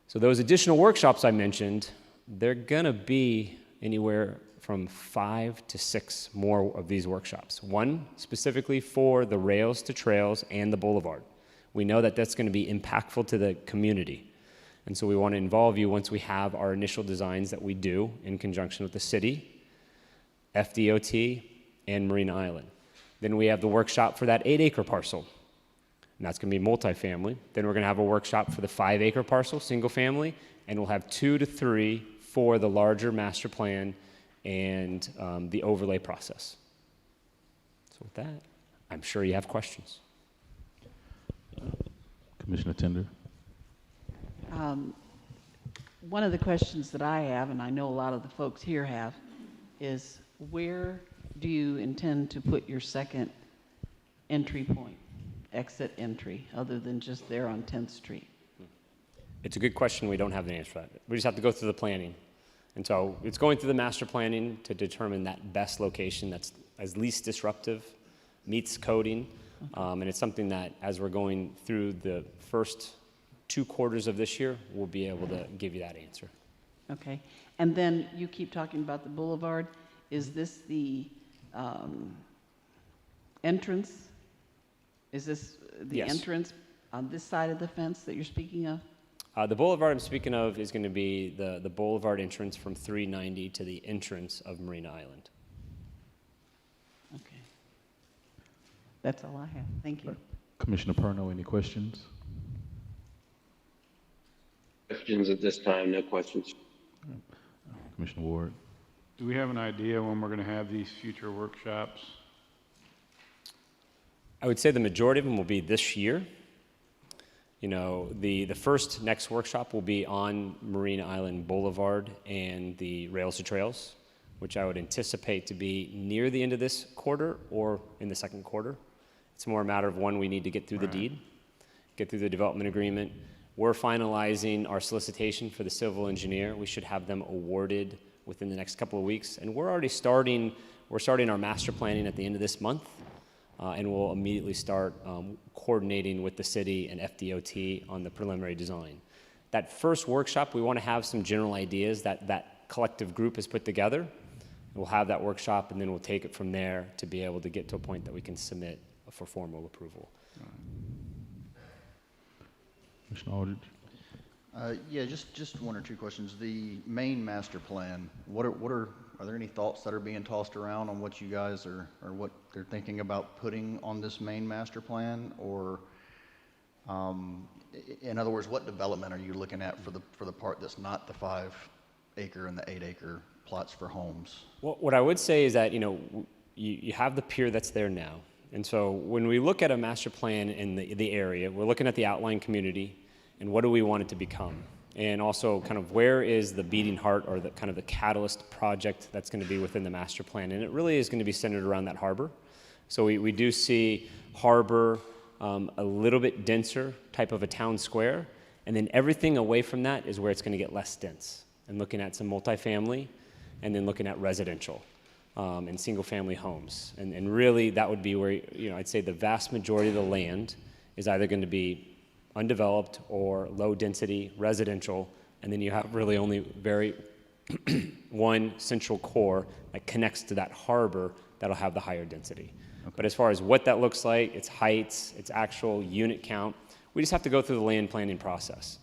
So those additional workshops I mentioned, they're going to be anywhere from 5 to 6 more of these workshops. One specifically for the rails to trails and the boulevard. We know that that's going to be impactful to the community. And so we want to involve you once we have our initial designs that we do in conjunction with the city, FDOT, and Marina Island. Then we have the workshop for that 8-acre parcel, and that's going to be multifamily. Then we're going to have a workshop for the 5-acre parcel, single family, and we'll have 2 to 3 for the larger master plan and the overlay process. So with that, I'm sure you have questions. Commissioner Tender. One of the questions that I have, and I know a lot of the folks here have, is where do you intend to put your second entry point, exit entry, other than just there on 10th Street? It's a good question. We don't have the answer for that. We just have to go through the planning. And so it's going through the master planning to determine that best location that's as least disruptive, meets coding. And it's something that as we're going through the first 2 quarters of this year, we'll be able to give you that answer. Okay. And then you keep talking about the boulevard. Is this the entrance? Is this the Yes. entrance on this side of the fence that you're speaking of? The boulevard I'm speaking of is going to be the boulevard entrance from 390 to the entrance of Marina Island. Okay. That's all I have. Thank you. Commissioner Perno, any questions? Questions at this time? No questions. Commissioner Ward. Do we have an idea when we're going to have these future workshops? I would say the majority of them will be this year. You know, the first next workshop will be on Marina Island Boulevard and the rails to trails, which I would anticipate to be near the end of this quarter or in the second quarter. It's more a matter of when we need to get through the deed, get through the development agreement. We're finalizing our solicitation for the civil engineer. We should have them awarded within the next couple of weeks. And we're already starting our master planning at the end of this month. And we'll immediately start coordinating with the city and FDOT on the preliminary design. That first workshop, we want to have some general ideas that collective group has put together. We'll have that workshop, and then we'll take it from there to be able to get to a point that we can submit for formal approval. Commissioner Aldridge. Yeah, just 1 or 2 questions. The main master plan, are there any thoughts that are being tossed around on what you guys or what they're thinking about putting on this main master plan? Or, in other words, what development are you looking at for the part that's not the 5-acre and the 8-acre plots for homes? Well, what I would say is that, you know, you have the pier that's there now. And so when we look at a master plan in the area, we're looking at the outlying community and what do we want it to become? And also kind of where is the beating heart or the kind of the catalyst project that's going to be within the master plan. And it really is going to be centered around that harbor. So we do see harbor, a little bit denser type of a town square. And then everything away from that is where it's going to get less dense. And looking at some multifamily and then looking at residential and single family homes. And really that would be where, you know, I'd say the vast majority of the land is either going to be undeveloped or low density residential, and then you have really only very one central core that connects to that harbor that'll have the higher density. Okay. But as far as what that looks like, its heights, its actual unit count, we just have to go through the land planning process.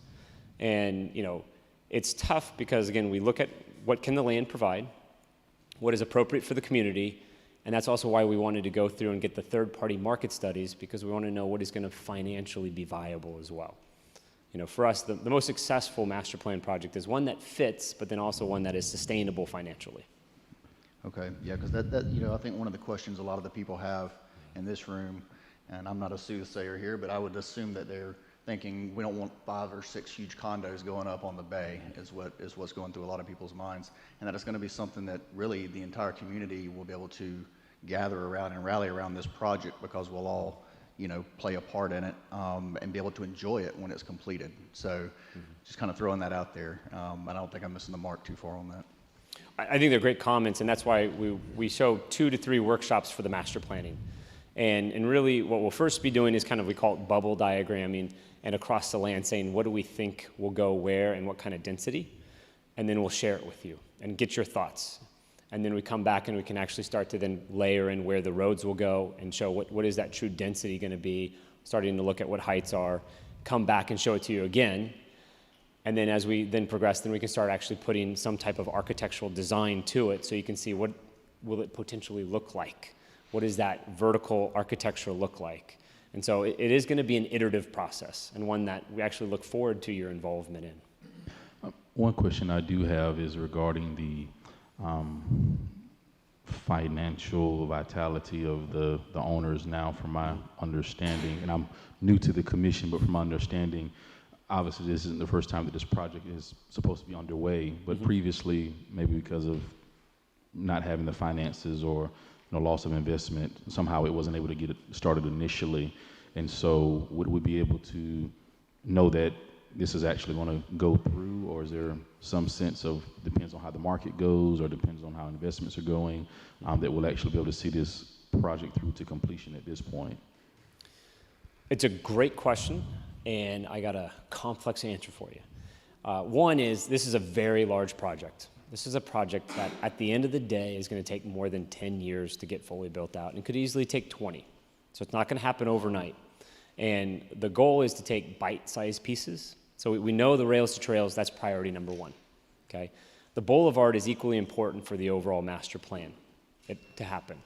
And you know, it's tough because again, we look at what can the land provide, what is appropriate for the community, and that's also why we wanted to go through and get the third-party market studies, because we want to know what is going to financially be viable as well. You know, for us, the most successful master plan project is one that fits, but then also one that is sustainable financially. Okay, yeah, because that you know, I think one of the questions a lot of the people have in this room, and I'm not a soothsayer here, but I would assume that they're thinking we don't want 5 or 6 huge condos going up on the bay is what's going through a lot of people's minds, and that it's going to be something that really the entire community will be able to gather around and rally around this project, because we'll all, you know, play a part in it and be able to enjoy it when it's completed. So just kind of throwing that out there. I don't think I'm missing the mark too far on that. I think they're great comments, and that's why we show 2 to 3 workshops for the master planning. And really what we'll first be doing is kind of, we call it bubble diagramming, and across the land saying what do we think will go where and what kind of density, and then we'll share it with you and get your thoughts. And then we come back and we can actually start to then layer in where the roads will go and show what is that true density going to be, starting to look at what heights are, come back and show it to you again. And then as we then progress, then we can start actually putting some type of architectural design to it so you can see what will it potentially look like. What does that vertical architecture look like? And so it is going to be an iterative process and one that we actually look forward to your involvement in. One question I do have is regarding the financial vitality of the owners now, from my understanding, and I'm new to the commission, but from my understanding, obviously this isn't the first time that this project is supposed to be underway, but previously, maybe because of not having the finances or loss of investment, somehow it wasn't able to get it started initially. And so would we be able to know that this is actually going to go through, or is there some sense of, depends on how the market goes or depends on how investments are going, that we'll actually be able to see this project through to completion at this point? It's a great question, and I got a complex answer for you. One is, this is a very large project. This is a project that at the end of the day is going to take more than 10 years to get fully built out, and could easily take 20. So it's not going to happen overnight. And the goal is to take bite-sized pieces. So we know the rails to trails, that's priority number one, okay? The boulevard is equally important for the overall master plan to happen.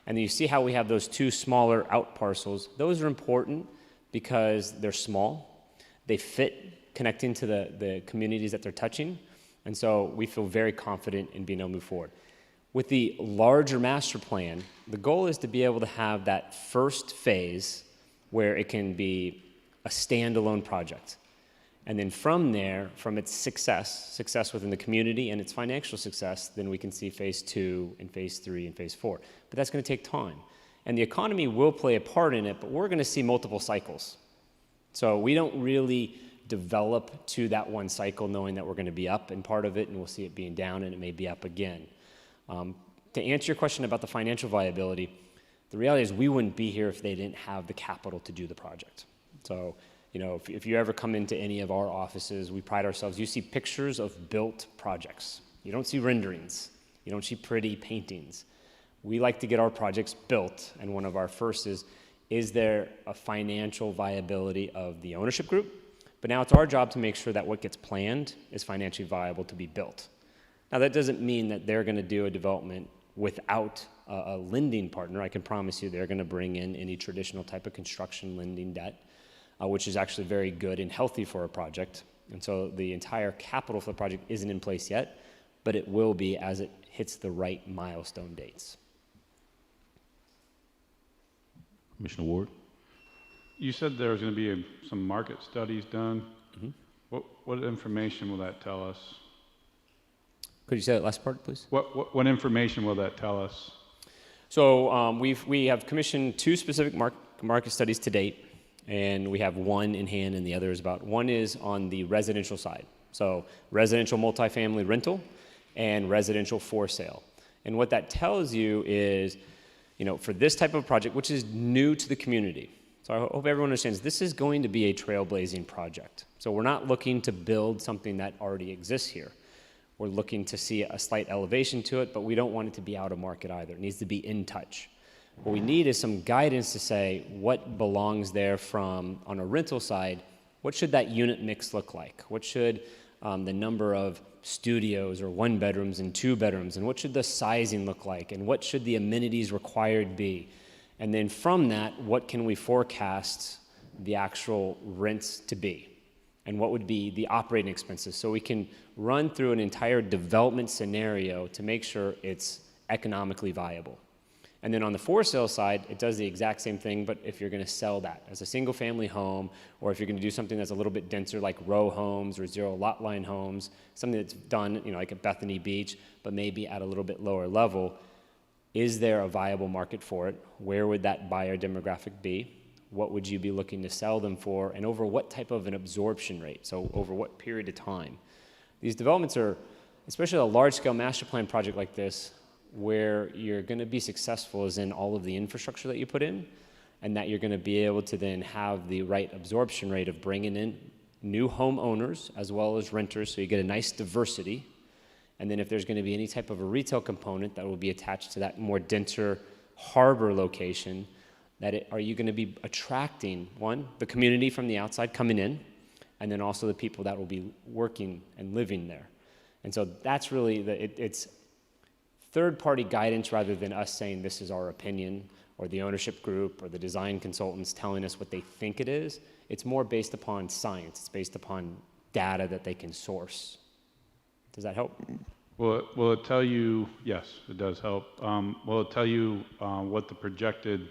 And you see how we have those two smaller out parcels. Those are important because they're small. They fit connecting to the communities that they're touching. And so we feel very confident in being able to move forward. With the larger master plan, the goal is to be able to have that first phase where it can be a standalone project. And then from there, from its success within the community and its financial success, then we can see phase 2 and phase 3 and phase 4. But that's going to take time. And the economy will play a part in it, but we're going to see multiple cycles. So we don't really develop to that one cycle knowing that we're going to be up in part of it and we'll see it being down and it may be up again. To answer your question about the financial viability, the reality is we wouldn't be here if they didn't have the capital to do the project. So, if you ever come into any of our offices, we pride ourselves, you see pictures of built projects. You don't see renderings. You don't see pretty paintings. We like to get our projects built, and one of our first is there a financial viability of the ownership group? But now it's our job to make sure that what gets planned is financially viable to be built. Now that doesn't mean that they're going to do a development without a lending partner. I can promise you they're going to bring in any traditional type of construction lending debt, which is actually very good and healthy for a project. And so the entire capital for the project isn't in place yet, but it will be as it hits the right milestone dates. Commissioner Ward? You said there was going to be some market studies done. What information will that tell us? Could you say that last part, please? What information will that tell us? So we have commissioned 2 specific market studies to date, and we have one in hand, and the other is one is on the residential side. So residential multifamily rental and residential for sale. And what that tells you is, for this type of project, which is new to the community, so I hope everyone understands this is going to be a trailblazing project. So we're not looking to build something that already exists here. We're looking to see a slight elevation to it, but we don't want it to be out of market either. It needs to be in touch. What we need is some guidance to say what belongs there from, on a rental side, what should that unit mix look like? What should the number of studios or 1 bedrooms and 2 bedrooms, and what should the sizing look like? And what should the amenities required be? And then from that, what can we forecast the actual rents to be? And what would be the operating expenses? So we can run through an entire development scenario to make sure it's economically viable. And then on the for sale side, it does the exact same thing, but if you're going to sell that as a single family home, or if you're going to do something that's a little bit denser like row homes or 0 lot line homes, something that's done, like at Bethany Beach, but maybe at a little bit lower level, is there a viable market for it? Where would that buyer demographic be? What would you be looking to sell them for, and over what type of an absorption rate? So over what period of time? These developments are, especially a large-scale master plan project like this, where you're going to be successful is in all of the infrastructure that you put in, and that you're going to be able to then have the right absorption rate of bringing in new homeowners as well as renters, so you get a nice diversity. And then if there's going to be any type of a retail component that will be attached to that more denser harbor location, are you going to be attracting, one, the community from the outside coming in, and then also the people that will be working and living there. And so that's really, it's third-party guidance rather than us saying this is our opinion, or the ownership group, or the design consultants telling us what they think it is. It's more based upon science. It's based upon data that they can source. Does that help? Will it tell you, yes, it does help. Will it tell you what the projected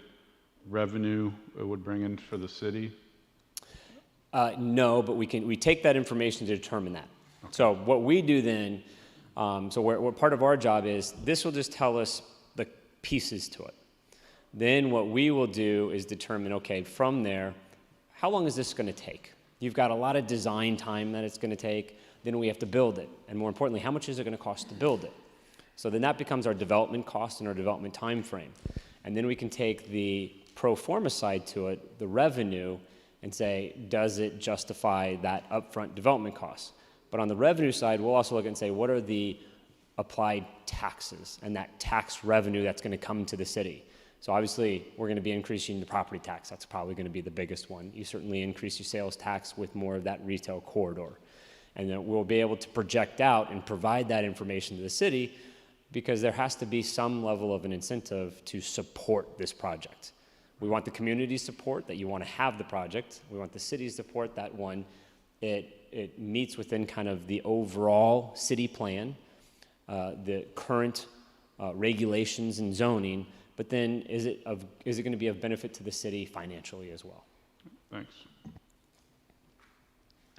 revenue it would bring in for the city? No, but we take that information to determine that. Okay. So what we do then, what part of our job is, this will just tell us the pieces to it. Then what we will do is determine, okay, from there, how long is this going to take? You've got a lot of design time that it's going to take. Then we have to build it. And more importantly, how much is it going to cost to build it? So then that becomes our development cost and our development time frame. And then we can take the pro forma side to it, the revenue, and say, does it justify that upfront development cost? But on the revenue side, we'll also look and say, what are the applied taxes and that tax revenue that's going to come to the city? So obviously, we're going to be increasing the property tax. That's probably going to be the biggest one. You certainly increase your sales tax with more of that retail corridor. And then we'll be able to project out and provide that information to the city, because there has to be some level of an incentive to support this project. We want the community support that you want to have the project. We want the city's support that one, it meets within kind of the overall city plan, the current regulations and zoning, but then is it going to be of benefit to the city financially as well? Thanks.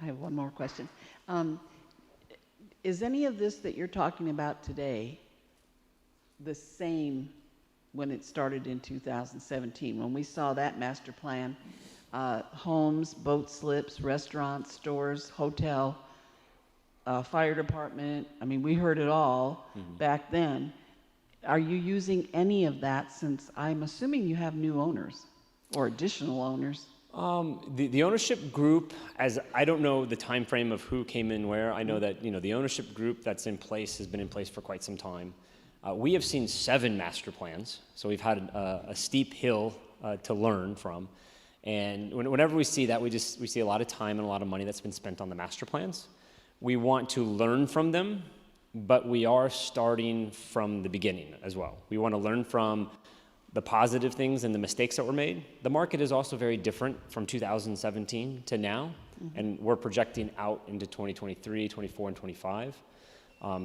I have one more question. Is any of this that you're talking about today the same when it started in 2017? When we saw that master plan, homes, boat slips, restaurants, stores, hotel, fire department, I mean, we heard it all back then. Are you using any of that, since I'm assuming you have new owners or additional owners? The ownership group, as I don't know the time frame of who came in where. I know that the ownership group that's in place has been in place for quite some time. We have seen 7 master plans, so we've had a steep hill to learn from. And whenever we see that, we see a lot of time and a lot of money that's been spent on the master plans. We want to learn from them, but we are starting from the beginning as well. We want to learn from the positive things and the mistakes that were made. The market is also very different from 2017 to now, and we're projecting out into 2023, 24, and 25.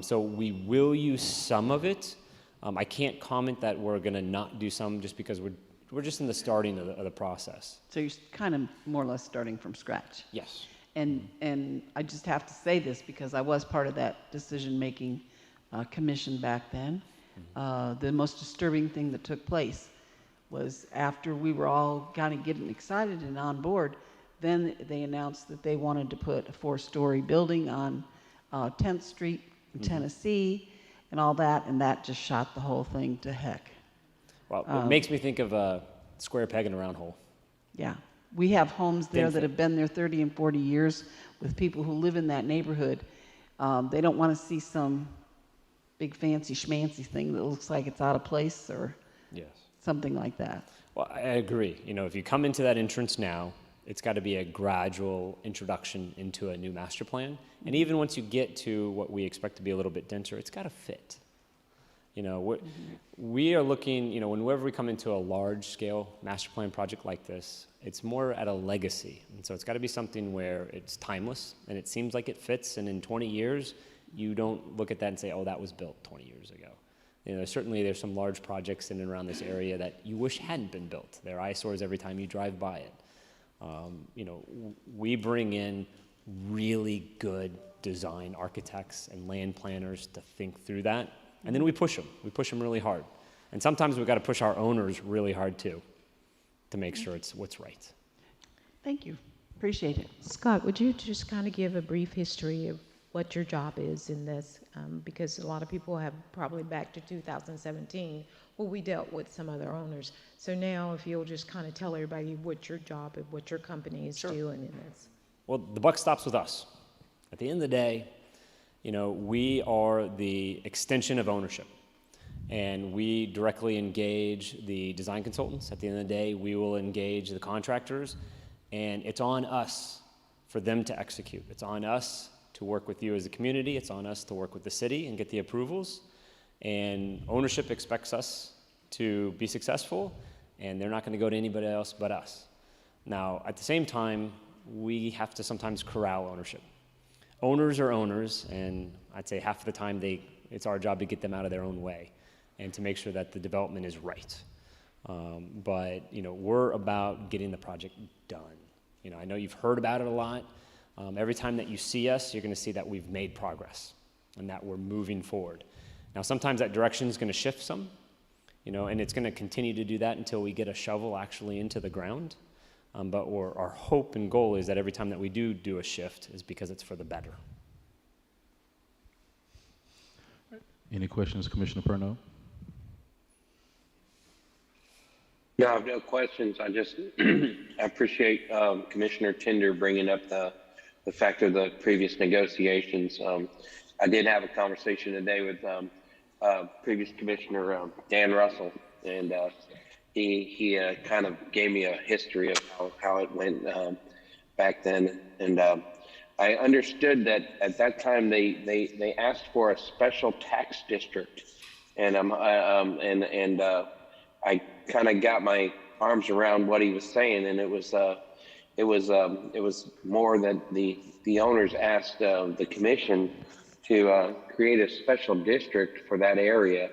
So we will use some of it. I can't comment that we're going to not do some, just because we're just in the starting of the process. So you're kind of more or less starting from scratch. Yes. And I just have to say this, because I was part of that decision-making commission back then. The most disturbing thing that took place was, after we were all kind of getting excited and on board, then they announced that they wanted to put a 4-story building on 10th Street in Tennessee and all that, and that just shot the whole thing to heck. Well, it makes me think of a square peg in a round hole. Yeah. We have homes there that have been there 30 and 40 years with people who live in that neighborhood. They don't want to see some big fancy schmancy thing that looks like it's out of place, or something like that. Well, I agree. If you come into that entrance now, it's got to be a gradual introduction into a new master plan. And even once you get to what we expect to be a little bit denser, it's got to fit. We are looking, whenever we come into a large-scale master plan project like this, it's more at a legacy. And so it's got to be something where it's timeless, and it seems like it fits, and in 20 years, you don't look at that and say, oh, that was built 20 years ago. Certainly there's some large projects in and around this area that you wish hadn't been built. They're eyesores every time you drive by it. We bring in really good design architects and land planners to think through that. And then we push them. We push them really hard. And sometimes we've got to push our owners really hard too, to make sure it's what's right. Thank you. Appreciate it. Scott, would you just kind of give a brief history of what your job is in this? Because a lot of people have probably back to 2017, well, we dealt with some other owners. So now if you'll just kind of tell everybody what your job and what your company is doing in this. Well, the buck stops with us. At the end of the day, we are the extension of ownership, and we directly engage the design consultants. At the end of the day, we will engage the contractors, and it's on us for them to execute. It's on us to work with you as a community. It's on us to work with the city and get the approvals. And ownership expects us to be successful, and they're not going to go to anybody else but us. Now, at the same time, we have to sometimes corral ownership. Owners are owners, and I'd say half of the time it's our job to get them out of their own way and to make sure that the development is right. But we're about getting the project done. I know you've heard about it a lot. Every time that you see us, you're going to see that we've made progress and that we're moving forward. Now, sometimes that direction is going to shift some, and it's going to continue to do that until we get a shovel actually into the ground. But our hope and goal is that every time that we do a shift is because it's for the better. Any questions, Commissioner Perno? No, I have no questions. I just I appreciate Commissioner Tender bringing up the fact of the previous negotiations. I did have a conversation today with previous Commissioner Dan Russell, and he kind of gave me a history of how it went back then. And I understood that at that time they asked for a special tax district, and I kind of got my arms around what he was saying, and it was more that the owners asked the commission to create a special district for that area.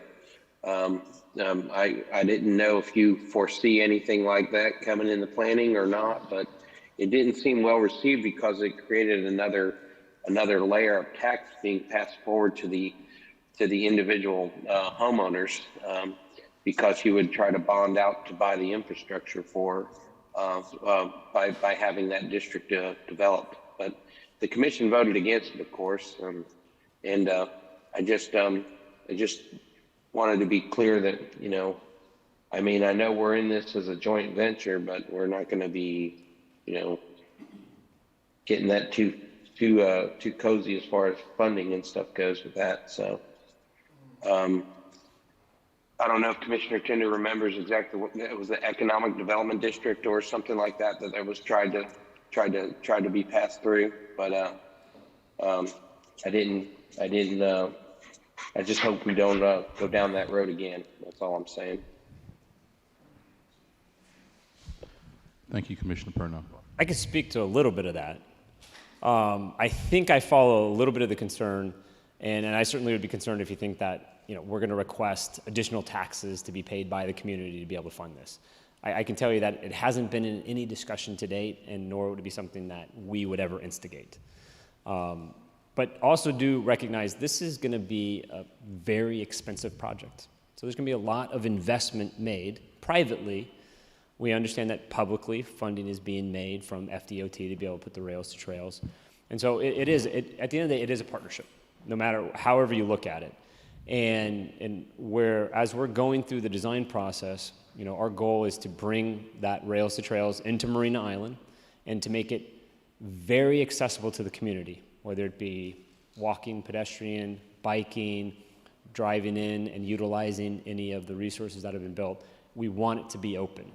I didn't know if you foresee anything like that coming in the planning or not, but it didn't seem well received because it created another layer of tax being passed forward to the individual homeowners, because you would try to bond out to buy the infrastructure for by having that district developed. But the commission voted against it, of course, and I just wanted to be clear that I mean, I know we're in this as a joint venture, but we're not going to be getting that too cozy as far as funding and stuff goes with that. So I don't know if Commissioner Tender remembers exactly what it was, the economic development district or something like that that was tried to be passed through, but I didn't. I just hope we don't go down that road again. That's all I'm saying. Thank you, Commissioner Perno. I can speak to a little bit of that. I think I follow a little bit of the concern, and I certainly would be concerned if you think that we're going to request additional taxes to be paid by the community to be able to fund this. I can tell you that it hasn't been in any discussion to date, and nor would it be something that we would ever instigate. But also do recognize this is going to be a very expensive project. So there's going to be a lot of investment made privately. We understand that publicly funding is being made from FDOT to be able to put the rails to trails. And so at the end of the day, it is a partnership, no matter however you look at it. And as we're going through the design process, our goal is to bring that rails to trails into Marina Island and to make it very accessible to the community, whether it be walking, pedestrian, biking, driving in and utilizing any of the resources that have been built. We want it to be open.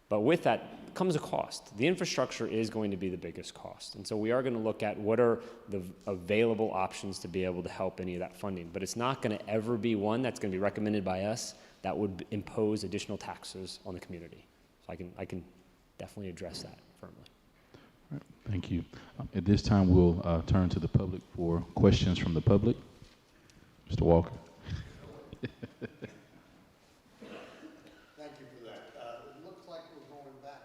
But with that comes a cost. The infrastructure is going to be the biggest cost. And so we are going to look at what are the available options to be able to help any of that funding. But it's not going to ever be one that's going to be recommended by us that would impose additional taxes on the community. So I can definitely address that firmly. All right, thank you. At this time, we'll turn to the public for questions from the public. Mr. Walker. Thank you for that. It looks like we're going back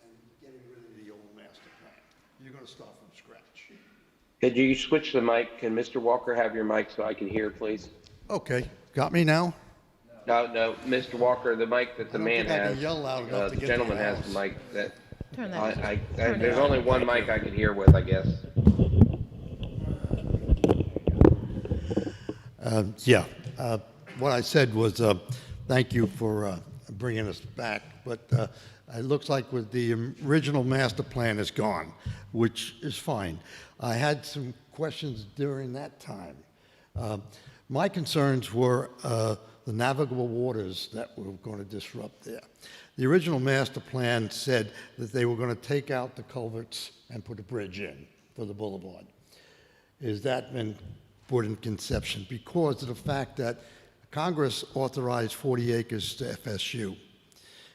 and getting rid of the old master plan. You're going to start from scratch. Could you switch the mic? Can Mr. Walker have your mic so I can hear, please? Okay, got me now? No, Mr. Walker, the mic that the man think I can has, yell loud enough to the get gentleman to the has the house. mic that, Turn that. there's only one mic I can hear with, I guess. What I said was, thank you for bringing us back, but it looks like with the original master plan is gone, which is fine. I had some questions during that time. My concerns were the navigable waters that were going to disrupt there. The original master plan said that they were going to take out the culverts and put a bridge in for the boulevard. Is that been put in conception because of the fact that Congress authorized 40 acres to FSU.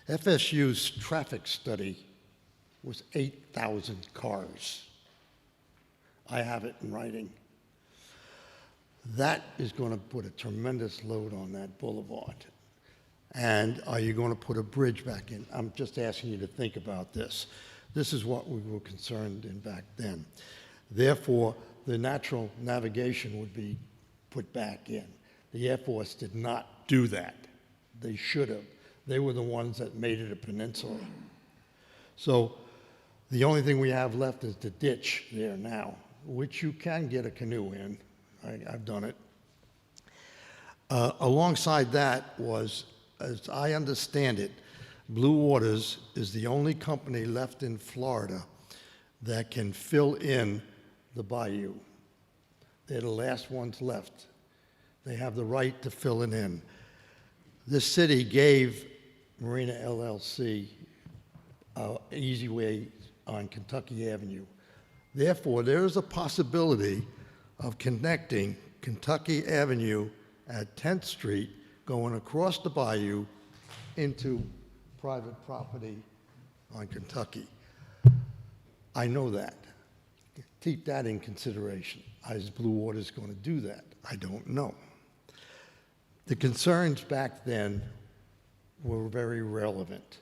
FSU's traffic study was 8,000 cars. I have it in writing. That is going to put a tremendous load on that boulevard. And are you going to put a bridge back in? I'm just asking you to think about this. This is what we were concerned in back then. Therefore, the natural navigation would be put back in. The Air Force did not do that. They should have. They were the ones that made it a peninsula. So the only thing we have left is the ditch there now, which you can get a canoe in. I've done it. Alongside that was, as I understand it, Blue Waters is the only company left in Florida that can fill in the bayou. They're the last ones left. They have the right to fill it in. This city gave Marina LLC an easy way on Kentucky Avenue. Therefore, there is a possibility of connecting Kentucky Avenue at 10th Street, going across the bayou into private property on Kentucky. I know that. Keep that in consideration. Is Blue Waters going to do that? I don't know. The concerns back then were very relevant.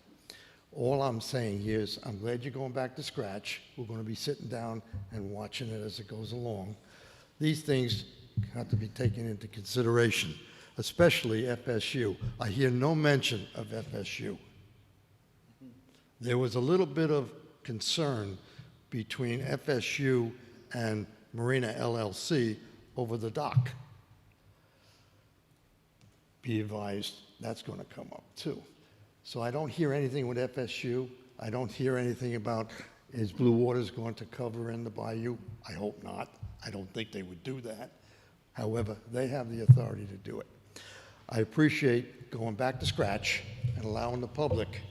All I'm saying here is I'm glad you're going back to scratch. We're going to be sitting down and watching it as it goes along. These things have to be taken into consideration, especially FSU. I hear no mention of FSU. There was a little bit of concern between FSU and Marina LLC over the dock. Be advised, that's going to come up too. So I don't hear anything with FSU. I don't hear anything about, is Blue Waters going to cover in the bayou? I hope not. I don't think they would do that. However, they have the authority to do it. I appreciate going back to scratch and allowing the public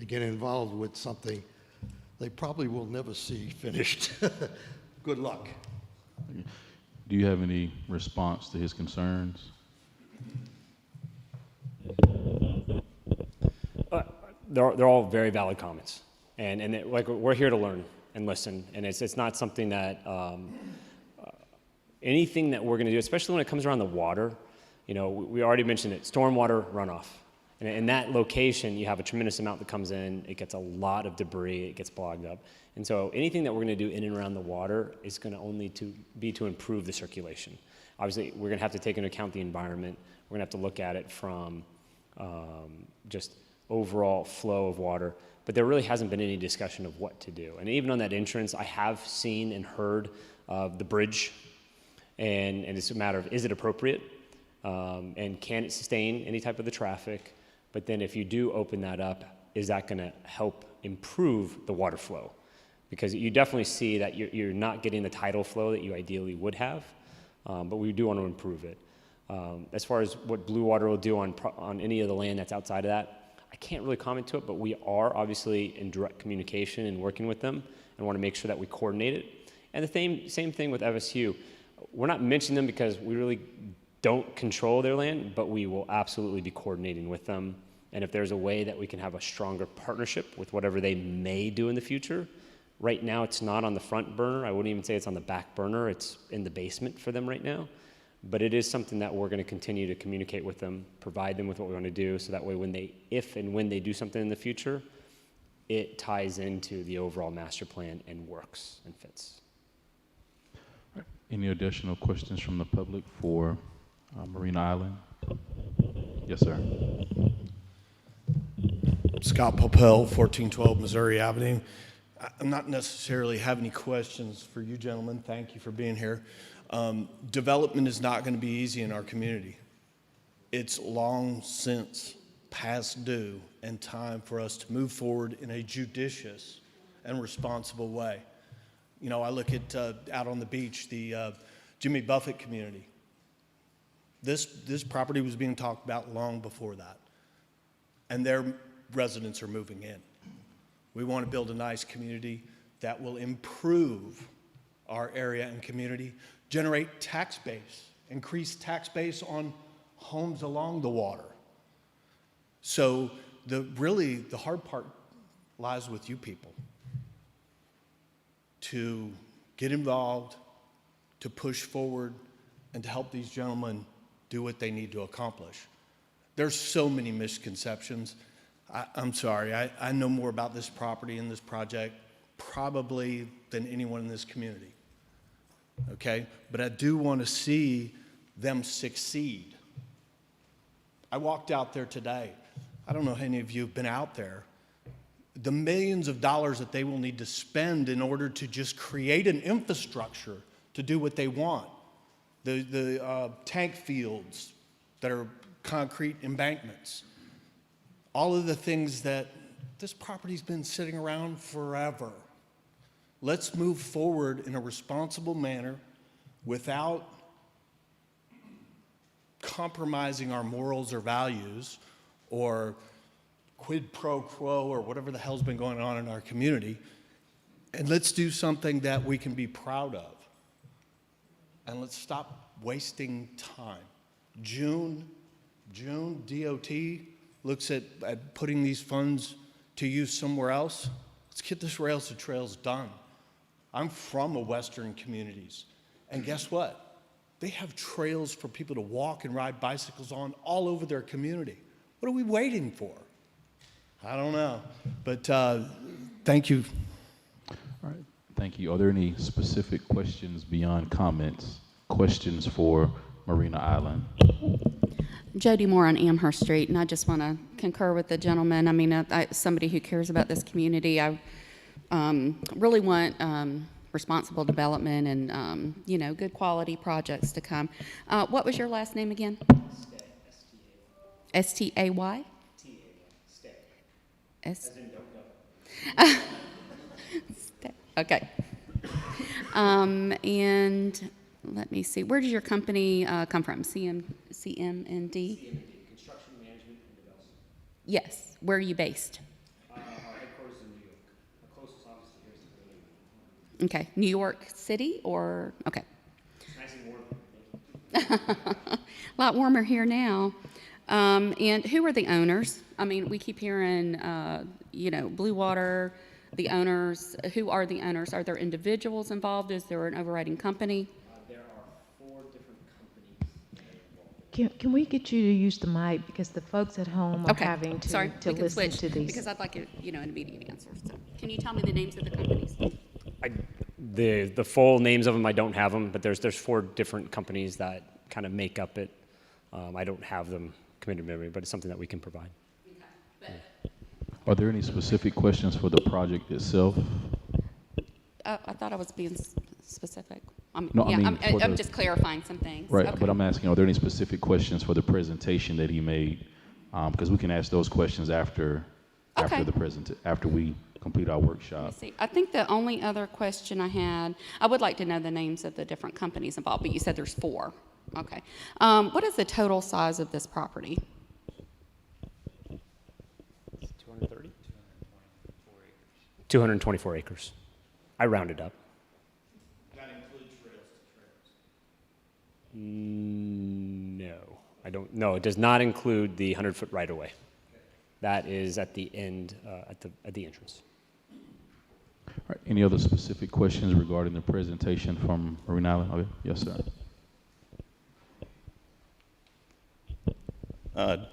to get involved with something they probably will never see finished. Good luck. Do you have any response to his concerns? They're all very valid comments, and like we're here to learn and listen, and it's not something that anything that we're going to do, especially when it comes around the water. You know, we already mentioned it, stormwater runoff. And in that location, you have a tremendous amount that comes in. It gets a lot of debris. It gets clogged up. And so anything that we're going to do in and around the water is going to only be to improve the circulation. Obviously, we're going to have to take into account the environment. We're going to have to look at it from just overall flow of water. But there really hasn't been any discussion of what to do. And even on that entrance, I have seen and heard of the bridge. And it's a matter of, is it appropriate? And can it sustain any type of the traffic? But then if you do open that up, is that going to help improve the water flow? Because you definitely see that you're not getting the tidal flow that you ideally would have, but we do want to improve it. As far as what Blue Water will do on any of the land that's outside of that, I can't really comment to it, but we are obviously in direct communication and working with them and want to make sure that we coordinate it. And the same thing with FSU. We're not mentioning them because we really don't control their land, but we will absolutely be coordinating with them. And if there's a way that we can have a stronger partnership with whatever they may do in the future, right now it's not on the front burner. I wouldn't even say it's on the back burner. It's in the basement for them right now. But it is something that we're going to continue to communicate with them, provide them with what we want to do, so that way if and when they do something in the future, it ties into the overall master plan and works and fits. Any additional questions from the public for Marina Island? Yes, sir. Scott Popel, 1412 Missouri Avenue. I'm not necessarily have any questions for you gentlemen. Thank you for being here. Development is not going to be easy in our community. It's long since past due and time for us to move forward in a judicious and responsible way. You know, I look at out on the beach, the Jimmy Buffett community. This property was being talked about long before that, and their residents are moving in. We want to build a nice community that will improve our area and community, generate tax base, increase tax base on homes along the water. So really the hard part lies with you people to get involved, to push forward, and to help these gentlemen do what they need to accomplish. There's so many misconceptions. I'm sorry, I know more about this property and this project probably than anyone in this community, okay? But I do want to see them succeed. I walked out there today. I don't know how any of you have been out there. The millions of dollars that they will need to spend in order to just create an infrastructure to do what they want. The tank fields that are concrete embankments. All of the things that this property's been sitting around forever. Let's move forward in a responsible manner without compromising our morals or values or quid pro quo or whatever the hell's been going on in our community. And let's do something that we can be proud of. And let's stop wasting time. June, DOT looks at putting these funds to use somewhere else. Let's get this Rails to Trails done. I'm from a Western communities. And guess what? They have trails for people to walk and ride bicycles on all over their community. What are we waiting for? I don't know. But thank you. All right, thank you. Are there any specific questions beyond comments? Questions for Marina Island? Jody Moore on Amherst Street, and I just want to concur with the gentleman. I mean, somebody who cares about this community, I really want responsible development and, you know, good quality projects to come. What was your last name again? S-T-A-Y? Stay. S. As in don't go. Okay. And let me see. Where does your company come from? CMND? CMD, Construction Management and Development. Yes. Where are you based? Our headquarters in New York. Our closest office to here is in Berlin. Okay. New York City or? Okay. It's nice and warm. A lot warmer here now. And who are the owners? I mean, we keep hearing, you know, Blue Water, the owners. Who are the owners? Are there individuals involved? Is there an overriding company? There are 4 different companies that are involved. Can we get you to use the mic because the folks at home are Okay. having to, Sorry, to we can listen switch to these? because I'd like it, you know, an immediate answer. So, can you tell me the names of the companies? The full names of them, I don't have them, but there's 4 different companies that kind of make up it. I don't have them committed to memory, but it's something that we can provide. Are there any specific questions for the project itself? I thought I was being specific. No, I yeah, mean for I'm the- just clarifying some things. Right, Okay. but I'm asking, are there any specific questions for the presentation that he made? Because we can ask those questions after Okay. after we complete our workshop. Let's see. I think the only other question I had, I would like to know the names of the different companies involved, but you said there's 4. Okay. What is the total size of this property? 230? 224 acres. I rounded up. That includes Rails to Trails. No, I don't. No, it does not include the 100-foot right-of-way. Okay. That is at the end, at the entrance. All right, any other specific questions regarding the presentation from Marina Island? Okay. Yes, sir.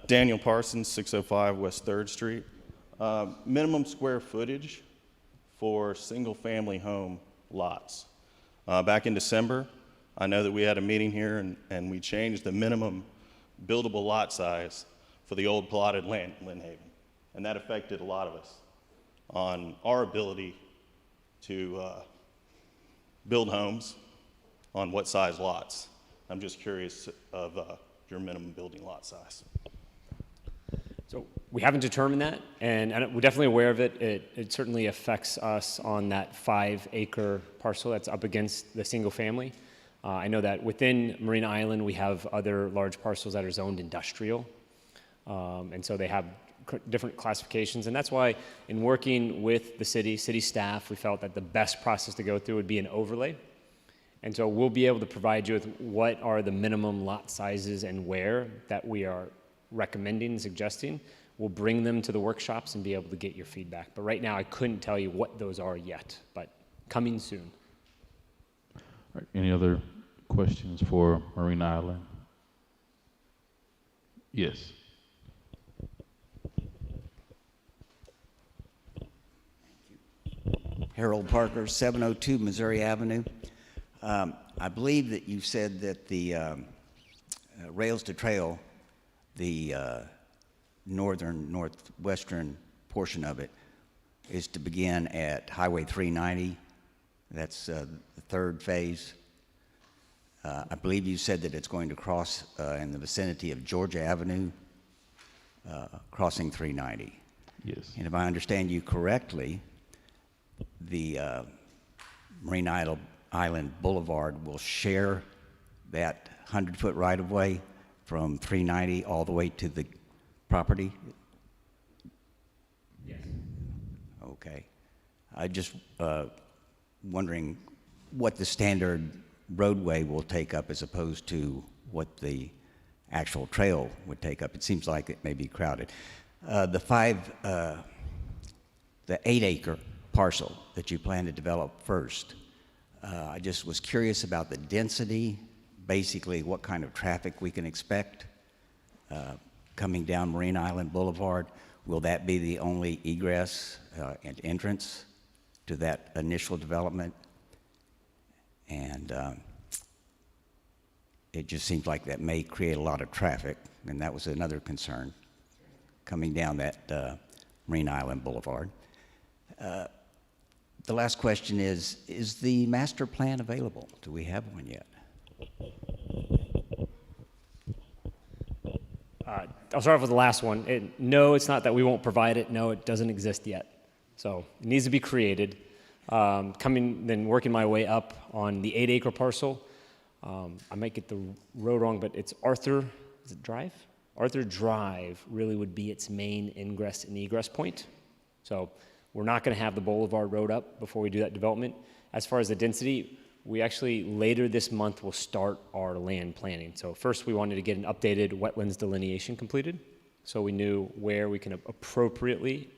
Daniel Parsons, 605 West 3rd Street. Minimum square footage for single-family home lots. Back in December, I know that we had a meeting here and we changed the minimum buildable lot size for the old plotted land in Lynn Haven. And that affected a lot of us on our ability to build homes on what size lots. I'm just curious of your minimum building lot size. So we haven't determined that, and we're definitely aware of it. It certainly affects us on that 5-acre parcel that's up against the single family. I know that within Marina Island, we have other large parcels that are zoned industrial, and so they have different classifications. And that's why in working with the city staff, we felt that the best process to go through would be an overlay. And so we'll be able to provide you with what are the minimum lot sizes and where that we are recommending and suggesting. We'll bring them to the workshops and be able to get your feedback. But right now, I couldn't tell you what those are yet, but coming soon. All right, any other questions for Marina Island? Yes. Harold Parker, 702 Missouri Avenue. I believe that you said that the Rails to Trail, the northwestern portion of it, is to begin at Highway 390. That's the third phase. I believe you said that it's going to cross in the vicinity of Georgia Avenue, crossing 390. Yes. And if I understand you correctly, the Marine Island Boulevard will share that 100-foot right-of-way from 390 all the way to the property? Yes. Okay. I just wondering what the standard roadway will take up as opposed to what the actual trail would take up. It seems like it may be crowded. The 8-acre parcel that you plan to develop first, I just was curious about the density, basically what kind of traffic we can expect coming down Marine Island Boulevard. Will that be the only egress and entrance to that initial development? And it just seems like that may create a lot of traffic, and that was another concern coming down that Marine Island Boulevard. The last question is the master plan available? Do we have one yet? I'll start off with the last one. No, it's not that we won't provide it. No, it doesn't exist yet. So it needs to be created. Then working my way up on the 8-acre parcel. I might get the road wrong, but it's Arthur, is it Drive? Arthur Drive really would be its main ingress and egress point. So we're not going to have the Boulevard Road up before we do that development. As far as the density, we actually later this month will start our land planning. So first we wanted to get an updated wetlands delineation completed so we knew where we can appropriately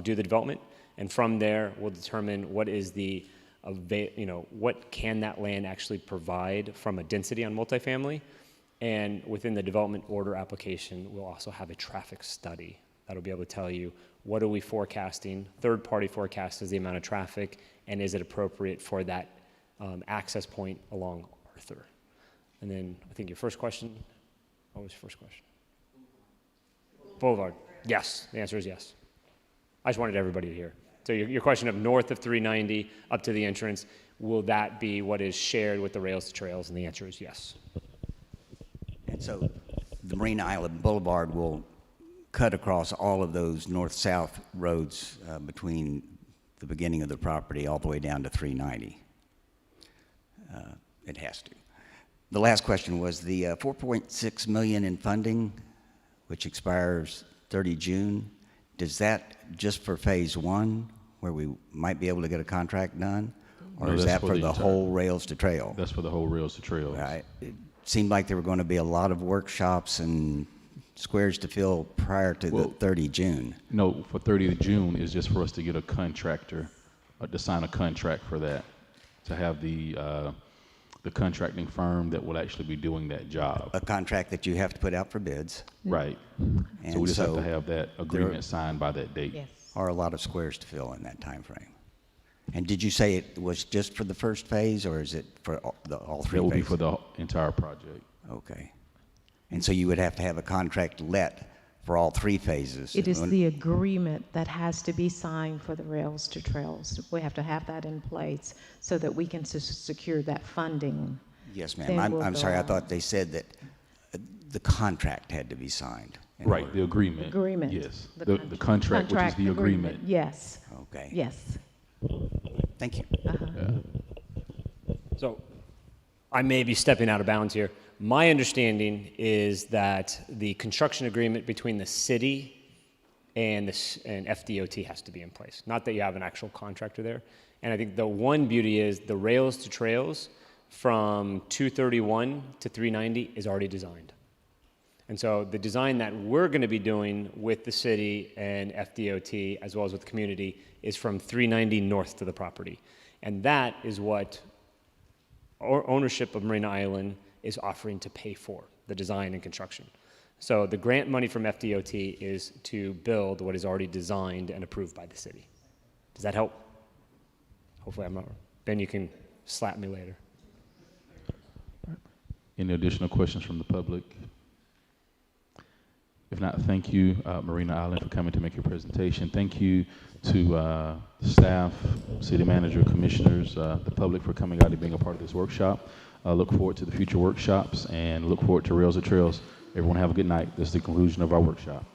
do the development. And from there, we'll determine what is the, what can that land actually provide from a density on multifamily. And within the development order application, we'll also have a traffic study that'll be able to tell you what are we forecasting, third-party forecast is the amount of traffic, and is it appropriate for that access point along Arthur. And then I think your first question, what was your first question? Boulevard. Yes, the answer is yes. I just wanted everybody to hear. So your question of north of 390 up to the entrance, will that be what is shared with the rails to trails? And the answer is yes. And so the Marine Island Boulevard will cut across all of those north-south roads between the beginning of the property all the way down to 390. It has to. The last question was the $4.6 million in funding, which expires 30 June. Does that just for phase one, where we might be able to get a contract done? Or No, is that's that for the entire- whole Rails to Trail? That's for the whole Rails to Trails. Right. It seemed like there were going to be a lot of workshops and squares to fill prior to the 30 June. No, for 30th June is just for us to get a contractor, to sign a contract for that, to have the contracting firm that will actually be doing that job. A contract that you have to put out for bids. Right. And So we just have so to have that there agreement signed by that date. Yes. are a lot of squares to fill in that time frame. And did you say it was just for the first phase, or is it for all three That will phases? be for the entire project. Okay. And so you would have to have a contract let for all three phases. It is the agreement that has to be signed for the Rails to Trails. We have to have that in place so that we can secure that funding. Yes, ma'am. Then we'll I'm go sorry, I on. thought they said that the contract had to be signed. in Right, order- the agreement. Agreement. Yes, the contract, which is the agreement. Yes. Okay. Yes. Thank you. So I may be stepping out of bounds here. My understanding is that the construction agreement between the city and FDOT has to be in place. Not that you have an actual contractor there. And I think the one beauty is the rails to trails from 231 to 390 is already designed. And so the design that we're going to be doing with the city and FDOT, as well as with the community, is from 390 north to the property. And that is what ownership of Marina Island is offering to pay for, the design and construction. So the grant money from FDOT is to build what is already designed and approved by the city. Does that help? Hopefully I'm not. Ben, you can slap me later. Any additional questions from the public? If not, thank you, Marina Island, for coming to make your presentation. Thank you to staff, city manager, commissioners, the public for coming out and being a part of this workshop. Look forward to the future workshops and look forward to Rails to Trails. Everyone have a good night. This is the conclusion of our workshop.